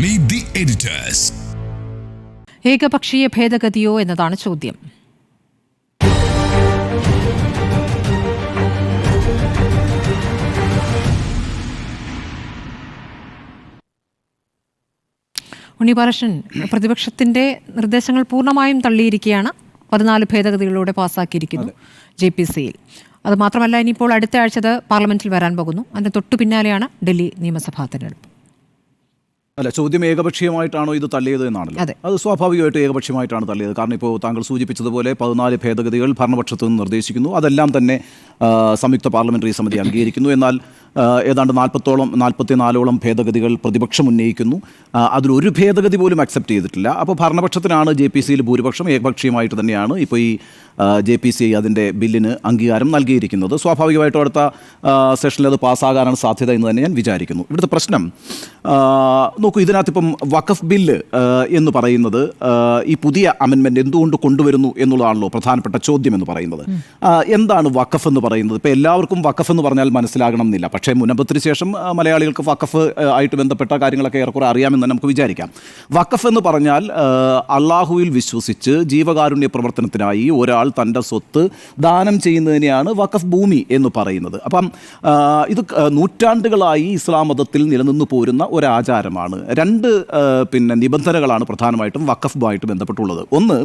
Meet the editors. ഏകപക്ഷീയ ഭേദഗതിയോ എന്നതാണ് ചോദ്യം. ഉണ്ണിബാലകൃഷ്ണൻ, പ്രതിപക്ഷത്തിന്റെ നിർദ്ദേശങ്ങൾ പൂർണ്ണമായും തള്ളിയിരിക്കുകയാണ്. 14 ഭേദഗതികളിലൂടെ പാസ്സാക്കിയിരിക്കുന്നു JPC-യിൽ. അത് മാത്രമല്ല, ഇനിയിപ്പോൾ അടുത്ത ആഴ്ച പാർലമെന്റിൽ വരാൻ പോകുന്നു. അതിന് തൊട്ടു പിന്നാലെയാണ് ഡൽഹി നിയമസഭാ തെരഞ്ഞെടുപ്പ്. അല്ല, ചോദ്യം ഏകപക്ഷീയമായിട്ടാണോ ഇത് തള്ളിയത് എന്നാണല്ലോ. അത് സ്വാഭാവികമായിട്ടും ഏകപക്ഷീയമായിട്ടാണ് തള്ളിയത്. കാരണം ഇപ്പോൾ താങ്കൾ സൂചിപ്പിച്ചതുപോലെ 14 ഭേദഗതികൾ ഭരണപക്ഷത്തു നിന്ന് നിർദ്ദേശിക്കുന്നു. അതെല്ലാം തന്നെ സംയുക്ത പാർലമെന്ററി സമിതി അംഗീകരിക്കുന്നു. എന്നാൽ ഏതാണ്ട് 44 ഭേദഗതികൾ പ്രതിപക്ഷം ഉന്നയിക്കുന്നു. അതിലൊരു ഭേദഗതി പോലും അക്സെപ്റ്റ് ചെയ്തിട്ടില്ല. അപ്പോൾ ഭരണപക്ഷത്തിനാണ് JPC-യിൽ ഭൂരിപക്ഷം. ഏകപക്ഷീയമായിട്ട് തന്നെയാണ് ഇപ്പോൾ ഈ JPC അതിൻ്റെ ബില്ലിന് അംഗീകാരം നൽകിയിരിക്കുന്നത്. സ്വാഭാവികമായിട്ടും അടുത്ത സെഷനിൽ അത് പാസ്സാകാനാണ് സാധ്യത എന്ന് തന്നെ ഞാൻ വിചാരിക്കുന്നു. ഇവിടുത്തെ പ്രശ്നം നോക്കൂ, ഇതിനകത്തിപ്പം വഖഫ് ബില്ല് എന്ന് പറയുന്നത് ഈ പുതിയ അമെൻമെൻറ്റ് എന്തുകൊണ്ട് കൊണ്ടുവരുന്നു എന്നുള്ളതാണല്ലോ പ്രധാനപ്പെട്ട ചോദ്യം എന്ന് പറയുന്നത്. എന്താണ് വഖഫ് എന്ന് പറയുന്നത്? ഇപ്പോൾ എല്ലാവർക്കും വഖഫ് എന്ന് പറഞ്ഞാൽ മനസ്സിലാകണം എന്നില്ല. പക്ഷേ മുനമ്പത്തിന് ശേഷം മലയാളികൾക്ക് വഖഫ് ആയിട്ട് ബന്ധപ്പെട്ട കാര്യങ്ങളൊക്കെ ഏറെക്കുറെ അറിയാമെന്ന് നമുക്ക് വിചാരിക്കാം. വഖഫ് എന്ന് പറഞ്ഞാൽ അള്ളാഹുവിൽ വിശ്വസിച്ച് ജീവകാരുണ്യ പ്രവർത്തനത്തിനായി ഒരാൾ തൻ്റെ സ്വത്ത് ദാനം ചെയ്യുന്നതിനെയാണ് വഖഫ് ഭൂമി എന്ന് പറയുന്നത്. അപ്പം ഇത് നൂറ്റാണ്ടുകളായി ഇസ്ലാം മതത്തിൽ നിലനിന്നു പോരുന്ന ഒരാചാരമാണ്. 2 നിബന്ധനകളാണ് പ്രധാനമായിട്ടും വഖഫുമായിട്ട് ബന്ധപ്പെട്ടുള്ളത്. ഒന്ന്,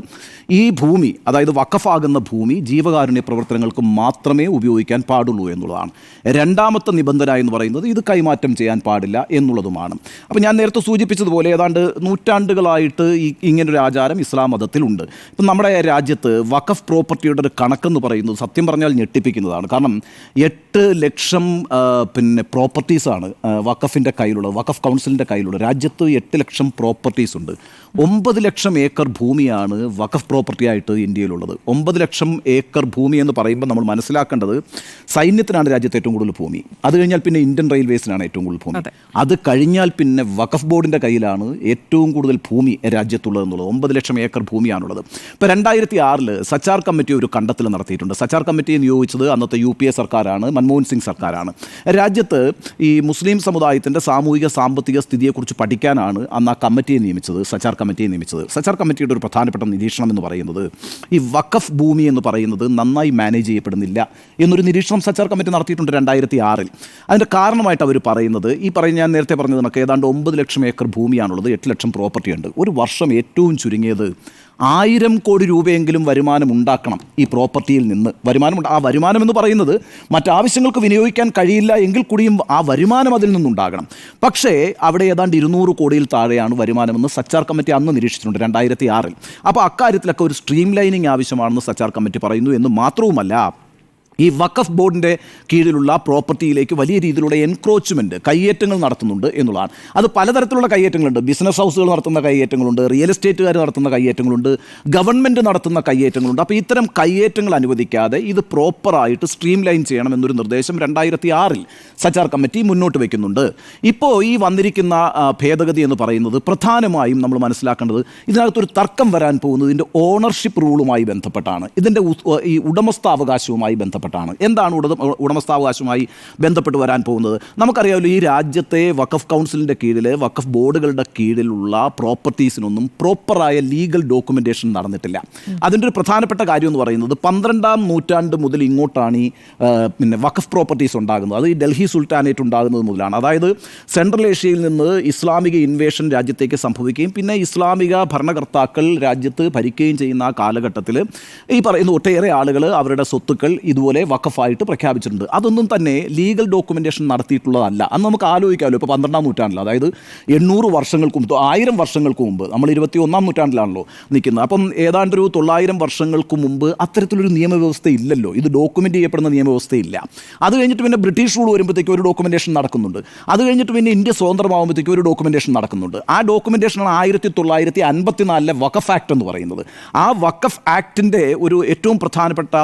ഈ ഭൂമി, അതായത് വഖഫാകുന്ന ഭൂമി ജീവകാരുണ്യ പ്രവർത്തനങ്ങൾക്ക് മാത്രമേ ഉപയോഗിക്കാൻ പാടുള്ളൂ എന്നുള്ളതാണ്. രണ്ടാമത്തെ നിബന്ധന എന്ന് പറയുന്നത് ഇത് കൈമാറ്റം ചെയ്യാൻ പാടില്ല എന്നുള്ളതുമാണ്. അപ്പോൾ ഞാൻ നേരത്തെ സൂചിപ്പിച്ചതുപോലെ ഏതാണ്ട് നൂറ്റാണ്ടുകളായിട്ട് ഇങ്ങനൊരു ആചാരം ഇസ്ലാം മതത്തിലുണ്ട്. ഇപ്പം നമ്മുടെ രാജ്യത്ത് വഖഫ് പ്രോപ്പർട്ടിയുടെ ഒരു കണക്കെന്ന് പറയുന്നത് സത്യം പറഞ്ഞാൽ ഞെട്ടിപ്പിക്കുന്നതാണ്. കാരണം 8 ലക്ഷം പ്രോപ്പർട്ടീസാണ് വഖഫിൻ്റെ കയ്യിലുള്ളത്, വഖഫ് കൗൺസിലിൻ്റെ കയ്യിലുള്ളത്. രാജ്യത്ത് 8 ലക്ഷം പ്രോപ്പർട്ടീസ് ഉണ്ട്. 9 ലക്ഷം ഏക്കർ ഭൂമിയാണ് വഖഫ് പ്രോപ്പർട്ടി ആയിട്ട് ഇന്ത്യയിലുള്ളത്. 9 ലക്ഷം ഏക്കർ ഭൂമി എന്ന് പറയുമ്പോൾ നമ്മൾ മനസ്സിലാക്കേണ്ടത് സൈന്യത്തിനാണ് രാജ്യത്ത് ഏറ്റവും കൂടുതൽ ഭൂമി. അത് കഴിഞ്ഞാൽ പിന്നെ ഇന്ത്യൻ റെയിൽവേസിനാണ് ഏറ്റവും കൂടുതൽ ഭൂമി. അത് കഴിഞ്ഞാൽ പിന്നെ വഖഫ് ബോർഡിൻ്റെ കയ്യിലാണ് ഏറ്റവും കൂടുതൽ ഭൂമി രാജ്യത്തുള്ളത് എന്നുള്ളത്. 9 ലക്ഷം ഏക്കർ ഭൂമിയാണുള്ളത്. ഇപ്പോൾ 2006 സച്ചാർ കമ്മിറ്റി ഒരു കണ്ടെത്തൽ നടത്തിയിട്ടുണ്ട്. സച്ചാർ കമ്മിറ്റിയെ നിയോഗിച്ചത് അന്നത്തെ UPA സർക്കാരാണ്, മൻമോഹൻ സിംഗ് സർക്കാരാണ്. രാജ്യത്ത് ഈ മുസ്ലിം സമുദായത്തിൻ്റെ സാമൂഹിക സാമ്പത്തിക സ്ഥിതിയെക്കുറിച്ച് പഠിക്കാനാണ് അന്ന് ആ കമ്മിറ്റിയെ നിയമിച്ചത്, സച്ചാർ കമ്മിറ്റിയെ നിയമിച്ചത്. സച്ചാർ കമ്മിറ്റിയുടെ ഒരു പ്രധാനപ്പെട്ട നിരീക്ഷണം എന്ന് പറയുന്നത് ഈ വഖഫ് ഭൂമി എന്ന് പറയുന്നത് നന്നായി മാനേജ് ചെയ്യപ്പെടുന്നില്ല എന്നൊരു നിരീക്ഷണം സച്ചാർ കമ്മിറ്റി നടത്തിയിട്ടുണ്ട് 2006. അതിൻ്റെ കാരണമായിട്ട് അവർ പറയുന്നത് ഞാൻ നേരത്തെ പറഞ്ഞത് കണക്ക് ഏതാണ്ട് 9 ലക്ഷം ഏക്കർ ഭൂമിയാണുള്ളത്, 8 ലക്ഷം പ്രോപ്പർട്ടി ഉണ്ട്. ഒരു വർഷം ഏറ്റവും ചുരുങ്ങിയത് 1000 കോടി രൂപയെങ്കിലും വരുമാനം ഉണ്ടാക്കണം ഈ പ്രോപ്പർട്ടിയിൽ നിന്ന്. ആ വരുമാനം എന്ന് പറയുന്നത് മറ്റാവശ്യങ്ങൾക്ക് വിനിയോഗിക്കാൻ കഴിയില്ല എങ്കിൽ കൂടിയും ആ വരുമാനം അതിൽ നിന്നുണ്ടാകണം. പക്ഷേ അവിടെ ഏതാണ്ട് 200 കോടിയിൽ താഴെയാണ് വരുമാനമെന്ന് സച്ചാർ കമ്മിറ്റി അന്ന് നിരീക്ഷിച്ചിട്ടുണ്ട് 2006. അപ്പോൾ അക്കാര്യത്തിലൊക്കെ ഒരു സ്ട്രീം ലൈനിങ് ആവശ്യമാണെന്ന് സച്ചാർ കമ്മിറ്റി പറയുന്നു. എന്ന് മാത്രവുമല്ല, ഈ വഖഫ് ബോർഡിൻ്റെ കീഴിലുള്ള പ്രോപ്പർട്ടിയിലേക്ക് വലിയ രീതിയിലുള്ള എൻക്രോച്ച്മെൻറ്റ്, കയ്യേറ്റങ്ങൾ നടത്തുന്നുണ്ട് എന്നുള്ളതാണ്. അത് പലതരത്തിലുള്ള കയ്യേറ്റങ്ങളുണ്ട്. ബിസിനസ് ഹൗസുകൾ നടത്തുന്ന കയ്യേറ്റങ്ങളുണ്ട്, റിയൽ എസ്റ്റേറ്റുകാർ നടത്തുന്ന കയ്യേറ്റങ്ങളുണ്ട്, ഗവൺമെൻറ് നടത്തുന്ന കയ്യേറ്റങ്ങളുണ്ട്. അപ്പോൾ ഇത്തരം കയ്യേറ്റങ്ങൾ അനുവദിക്കാതെ ഇത് പ്രോപ്പറായിട്ട് സ്ട്രീം ലൈൻ ചെയ്യണം എന്നൊരു നിർദ്ദേശം 2006 സച്ചാർ കമ്മിറ്റി മുന്നോട്ട് വയ്ക്കുന്നുണ്ട്. ഇപ്പോൾ ഈ വന്നിരിക്കുന്ന ഭേദഗതി എന്ന് പറയുന്നത് പ്രധാനമായും നമ്മൾ മനസ്സിലാക്കേണ്ടത് ഇതിനകത്തൊരു തർക്കം വരാൻ പോകുന്നത് ഇതിൻ്റെ ഓണർഷിപ്പ് റൂളുമായി ബന്ധപ്പെട്ടാണ്, ഇതിൻ്റെ ഈ ഉടമസ്ഥാവകാശവുമായി ബന്ധപ്പെട്ടാണ്. എന്താണ് ഉടമസ്ഥാവകാശവുമായി ബന്ധപ്പെട്ട് വരാൻ പോകുന്നത്? നമുക്കറിയാമല്ലോ, ഈ രാജ്യത്തെ വഖഫ് കൗൺസിലിൻ്റെ കീഴിൽ, വഖഫ് ബോർഡുകളുടെ കീഴിലുള്ള പ്രോപ്പർട്ടീസിനൊന്നും പ്രോപ്പറായ ലീഗൽ ഡോക്യുമെൻറ്റേഷൻ നടന്നിട്ടില്ല. അതിൻ്റെ ഒരു പ്രധാനപ്പെട്ട കാര്യം എന്ന് പറയുന്നത് 12ാം നൂറ്റാണ്ട് മുതൽ ഇങ്ങോട്ടാണ് ഈ വഖഫ് പ്രോപ്പർട്ടീസ് ഉണ്ടാകുന്നത്. അത് ഈ ഡൽഹി സുൽത്താനേറ്റ് ഉണ്ടാകുന്നത് മുതലാണ്. അതായത് സെൻട്രൽ ഏഷ്യയിൽ നിന്ന് ഇസ്ലാമിക ഇൻവേഷൻ രാജ്യത്തേക്ക് സംഭവിക്കുകയും പിന്നെ ഇസ്ലാമിക ഭരണകർത്താക്കൾ രാജ്യത്ത് ഭരിക്കുകയും ചെയ്യുന്ന ആ കാലഘട്ടത്തിൽ ഈ പറയുന്ന ഒട്ടേറെ ആളുകൾ അവരുടെ സ്വത്തുക്കൾ ഇതുപോലെ വഖഫായിട്ട് പ്രഖ്യാപിച്ചിട്ടുണ്ട്. അതൊന്നും തന്നെ ലീഗൽ ഡോക്യുമെൻറ്റേഷൻ നടത്തിയിട്ടുള്ളതല്ല. അന്ന് നമുക്ക് ആലോചിക്കാമല്ലോ, ഇപ്പോൾ 12ാം നൂറ്റാണ്ടിൽ, അതായത് 800 വർഷങ്ങൾക്ക് മുമ്പ്, 1000 വർഷങ്ങൾക്ക് മുമ്പ്, നമ്മൾ 21ാം നൂറ്റാണ്ടിലാണല്ലോ നിൽക്കുന്നത്. അപ്പം ഏതാണ്ട് ഒരു 900 വർഷങ്ങൾക്ക് മുമ്പ് അത്തരത്തിലൊരു നിയമവ്യവസ്ഥ ഇല്ലല്ലോ. ഇത് ഡോക്യുമെൻ്റ് ചെയ്യപ്പെടുന്ന നിയമവസ്ഥയില്ല. അത് കഴിഞ്ഞിട്ട് പിന്നെ ബ്രിട്ടീഷ് റൂൾ വരുമ്പോഴത്തേക്കും ഒരു ഡോക്യുമെൻറ്റേഷൻ നടക്കുന്നുണ്ട്. അത് കഴിഞ്ഞിട്ട് പിന്നെ ഇന്ത്യ സ്വതന്ത്രമാകുമ്പോഴത്തേക്കും ഒരു ഡോക്യുമെൻറ്റേഷൻ നടക്കുന്നുണ്ട്. ആ ഡോക്യുമെൻറ്റേഷനാണ് 1954 വഖഫ് ആക്ട് എന്ന് പറയുന്നത്. ആ വഖഫ് ആക്ടിൻ്റെ ഒരു ഏറ്റവും പ്രധാനപ്പെട്ട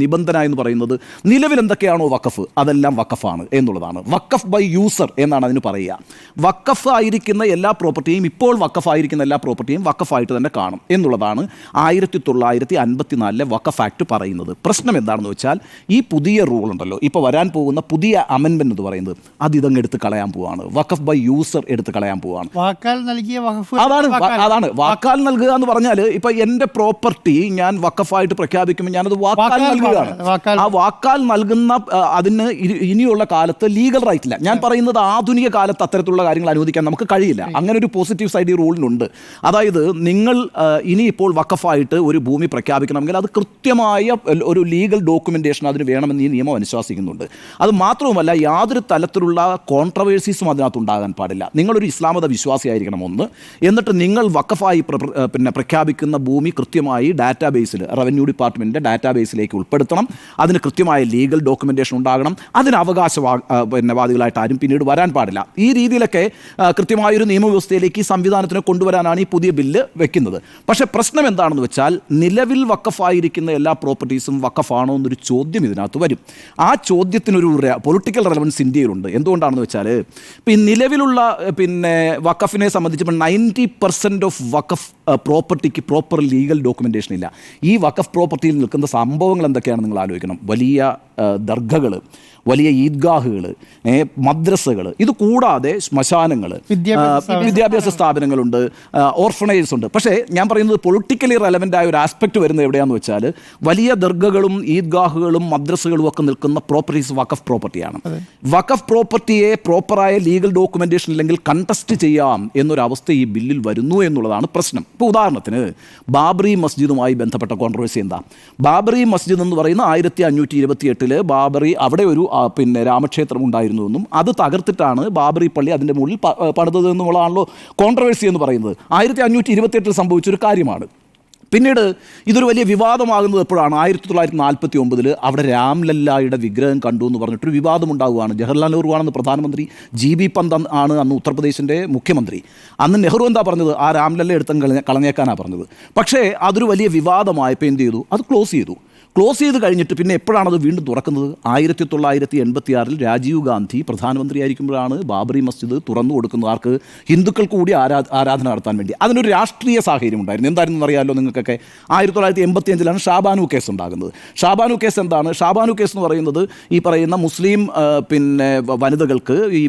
നിബന്ധന എന്ന് പറയുന്നത് നിലവിൽ എന്തൊക്കെയാണോ വഖഫ് അതെല്ലാം വഖഫാണ് എന്നുള്ളതാണ്. വഖഫ് ബൈ യൂസർ എന്നാണ് അതിന് പറയുക. വഖഫ് ആയിരിക്കുന്ന എല്ലാ പ്രോപ്പർട്ടിയും ഇപ്പോൾ വഖഫ് ആയിരിക്കുന്ന എല്ലാ പ്രോപ്പർട്ടിയും വഖഫായിട്ട് തന്നെ കാണും എന്നുള്ളതാണ് 1954 വഖഫ് ആക്ട് പറയുന്നത്. പ്രശ്നം എന്താണെന്ന് വെച്ചാൽ ഈ പുതിയ റൂൾ ഉണ്ടല്ലോ, ഇപ്പോൾ വരാൻ പോകുന്ന പുതിയ അമെൻമെന്റ് എന്ന് പറയുന്നത് അത് ഇതങ്ങ് എടുത്ത് കളയാൻ പോവാണ്. വഖഫ് ബൈ യൂസർ എടുത്ത് കളയാൻ പോവാണ്. അതാണ് വാക്കാൽ നൽകുക എന്ന് പറഞ്ഞാൽ ഇപ്പൊ എന്റെ പ്രോപ്പർട്ടി ഞാൻ വഖഫായിട്ട് പ്രഖ്യാപിക്കുമ്പോൾ ഞാനത് വാക്കാൽ നൽകുകയാണ്. ആ വാക്കാൽ നൽകുന്ന അതിന് ഇനിയുള്ള കാലത്ത് ലീഗൽ റൈറ്റ് ഇല്ല. ഞാൻ പറയുന്നത് ആധുനിക കാലത്ത് അത്തരത്തിലുള്ള കാര്യങ്ങൾ അനുവദിക്കാൻ നമുക്ക് കഴിയില്ല. അങ്ങനെ ഒരു പോസിറ്റീവ് സൈഡ് ഈ റൂളിനുണ്ട്. അതായത് നിങ്ങൾ ഇനിയിപ്പോൾ വഖഫായിട്ട് ഒരു ഭൂമി പ്രഖ്യാപിക്കണമെങ്കിൽ അത് കൃത്യമായ ഒരു ലീഗൽ ഡോക്യുമെന്റേഷൻ അതിന് വേണമെന്ന് ഈ നിയമം അനുശാസിക്കുന്നുണ്ട്. അത് മാത്രവുമല്ല യാതൊരു തലത്തിലുള്ള കോൺട്രവേഴ്സീസും അതിനകത്ത് ഉണ്ടാകാൻ പാടില്ല. നിങ്ങളൊരു ഇസ്ലാമത വിശ്വാസിയായിരിക്കണം ഒന്ന്. എന്നിട്ട് നിങ്ങൾ വഖഫായി പ്രഖ്യാപിക്കുന്ന ഭൂമി കൃത്യമായി ഡാറ്റാബേസിൽ റവന്യൂ ഡിപ്പാർട്ട്മെൻറ്റിൻ്റെ ഡാറ്റാബേസിലേക്ക് ഉൾപ്പെടുത്തണം. അതിന് കൃത്യമായ ലീഗൽ ഡോക്യുമെൻറ്റേഷൻ ഉണ്ടാകണം. അതിന് വാദികളായിട്ട് ആരും പിന്നീട് വരാൻ പാടില്ല. ഈ രീതിയിലൊക്കെ കൃത്യമായൊരു നിയമവ്യവസ്ഥയിലേക്ക് ഈ സംവിധാനത്തിനെ കൊണ്ടുവരാനാണ് ഈ പുതിയ ബില്ല് വെക്കുന്നത്. പക്ഷേ പ്രശ്നം എന്താണെന്ന് വെച്ചാൽ നിലവിൽ വഖഫായിരിക്കുന്ന എല്ലാ പ്രോപ്പർട്ടീസും വഖഫാണോ എന്നൊരു ചോദ്യം ഇതിനകത്ത് വരും. ആ ചോദ്യത്തിനൊരു പൊളിറ്റിക്കൽ റെലവൻസ് ഇന്ത്യയിലുണ്ട്. എന്തുകൊണ്ടാണെന്ന് വെച്ചാൽ ഈ നിലവിലുള്ള വഖഫിനെ സംബന്ധിച്ച് 90% ഓഫ് വഖഫ് പ്രോപ്പർട്ടിക്ക് പ്രോപ്പർ ലീഗൽ ഡോക്യുമെൻറ്റേഷൻ ഇല്ല. ഈ വഖഫ് പ്രോപ്പർട്ടിയിൽ നിൽക്കുന്ന സംഭവങ്ങൾ എന്തൊക്കെയാണ് നിങ്ങൾ ആലോചിക്കണം. വലിയ ദർഗകൾ, വലിയ ഈദ്ഗാഹുകൾ, മദ്രസകൾ, ഇത് കൂടാതെ ശ്മശാനങ്ങൾ, വിദ്യാഭ്യാസ സ്ഥാപനങ്ങളുണ്ട്, ഓർഫണേജസ് ഉണ്ട്. പക്ഷേ ഞാൻ പറയുന്നത് പൊളിറ്റിക്കലി റെലവൻ്റ് ആയ ഒരു ആസ്പെക്ട് വരുന്നത് എവിടെയാണെന്ന് വെച്ചാൽ വലിയ ദർഗകളും ഈദ്ഗാഹുകളും മദ്രസകളും ഒക്കെ നിൽക്കുന്ന പ്രോപ്പർട്ടീസ് വഖഫ് പ്രോപ്പർട്ടിയാണ്. വഖഫ് പ്രോപ്പർട്ടിയെ പ്രോപ്പറായ ലീഗൽ ഡോക്യുമെൻറ്റേഷൻ ഇല്ലെങ്കിൽ കണ്ടസ്റ്റ് ചെയ്യാം എന്നൊരവസ്ഥ ഈ ബില്ലിൽ വരുന്നു എന്നുള്ളതാണ് പ്രശ്നം. ഇപ്പോൾ ഉദാഹരണത്തിന് ബാബറി മസ്ജിദുമായി ബന്ധപ്പെട്ട കോൺട്രവേഴ്സി എന്താ? ബാബറി മസ്ജിദ് എന്ന് പറയുന്ന 1528 ബാബറി അവിടെ ഒരു രാമക്ഷേത്രം ഉണ്ടായിരുന്നുവെന്നും അത് തകർത്തിട്ടാണ് ബാബറി പള്ളി അതിൻ്റെ മുകളിൽ പണിതത് എന്നുള്ളതാണല്ലോ കോൺട്രവേഴ്സി എന്ന് പറയുന്നത്. 1528 സംഭവിച്ചൊരു കാര്യമാണ്. പിന്നീട് ഇതൊരു വലിയ വിവാദമാകുന്നത് എപ്പോഴാണ്? 1949 അവിടെ രാംലല്ലയുടെ വിഗ്രഹം കണ്ടു എന്ന് പറഞ്ഞിട്ടൊരു വിവാദം ഉണ്ടാവുകയാണ്. ജവഹർലാൽ നെഹ്റു ആണെന്ന് പ്രധാനമന്ത്രി, GB പന്ത് ആണ് അന്ന് ഉത്തർപ്രദേശിൻ്റെ മുഖ്യമന്ത്രി. അന്ന് നെഹ്റു എന്താ പറഞ്ഞത്? ആ രാംലല്ല എടുത്ത് കളഞ്ഞേക്കാനാണ് പറഞ്ഞത്. പക്ഷേ അതൊരു വലിയ വിവാദമായപ്പോൾ എന്ത് ചെയ്തു? അത് ക്ലോസ് ചെയ്ത് കഴിഞ്ഞിട്ട് പിന്നെ എപ്പോഴാണത് വീണ്ടും തുറക്കുന്നത്? 1986 രാജീവ് ഗാന്ധി പ്രധാനമന്ത്രിയായിരിക്കുമ്പോഴാണ് ബാബറി മസ്ജിദ് തുറന്നു കൊടുക്കുന്നത്. ആർക്ക്? ഹിന്ദുക്കൾ കൂടി ആരാധന നടത്താൻ വേണ്ടി. അതിനൊരു രാഷ്ട്രീയ സാഹചര്യം ഉണ്ടായിരുന്നു. എന്തായിരുന്നു അറിയാമല്ലോ നിങ്ങൾക്കൊക്കെ. 1985 ഷാബാനു കേസ് ഉണ്ടാകുന്നത്. ഷാബാനു കേസ് എന്താണ്? ഷാബാനു കേസ് എന്ന് പറയുന്നത് ഈ പറയുന്ന മുസ്ലിം വനിതകൾക്ക് ഈ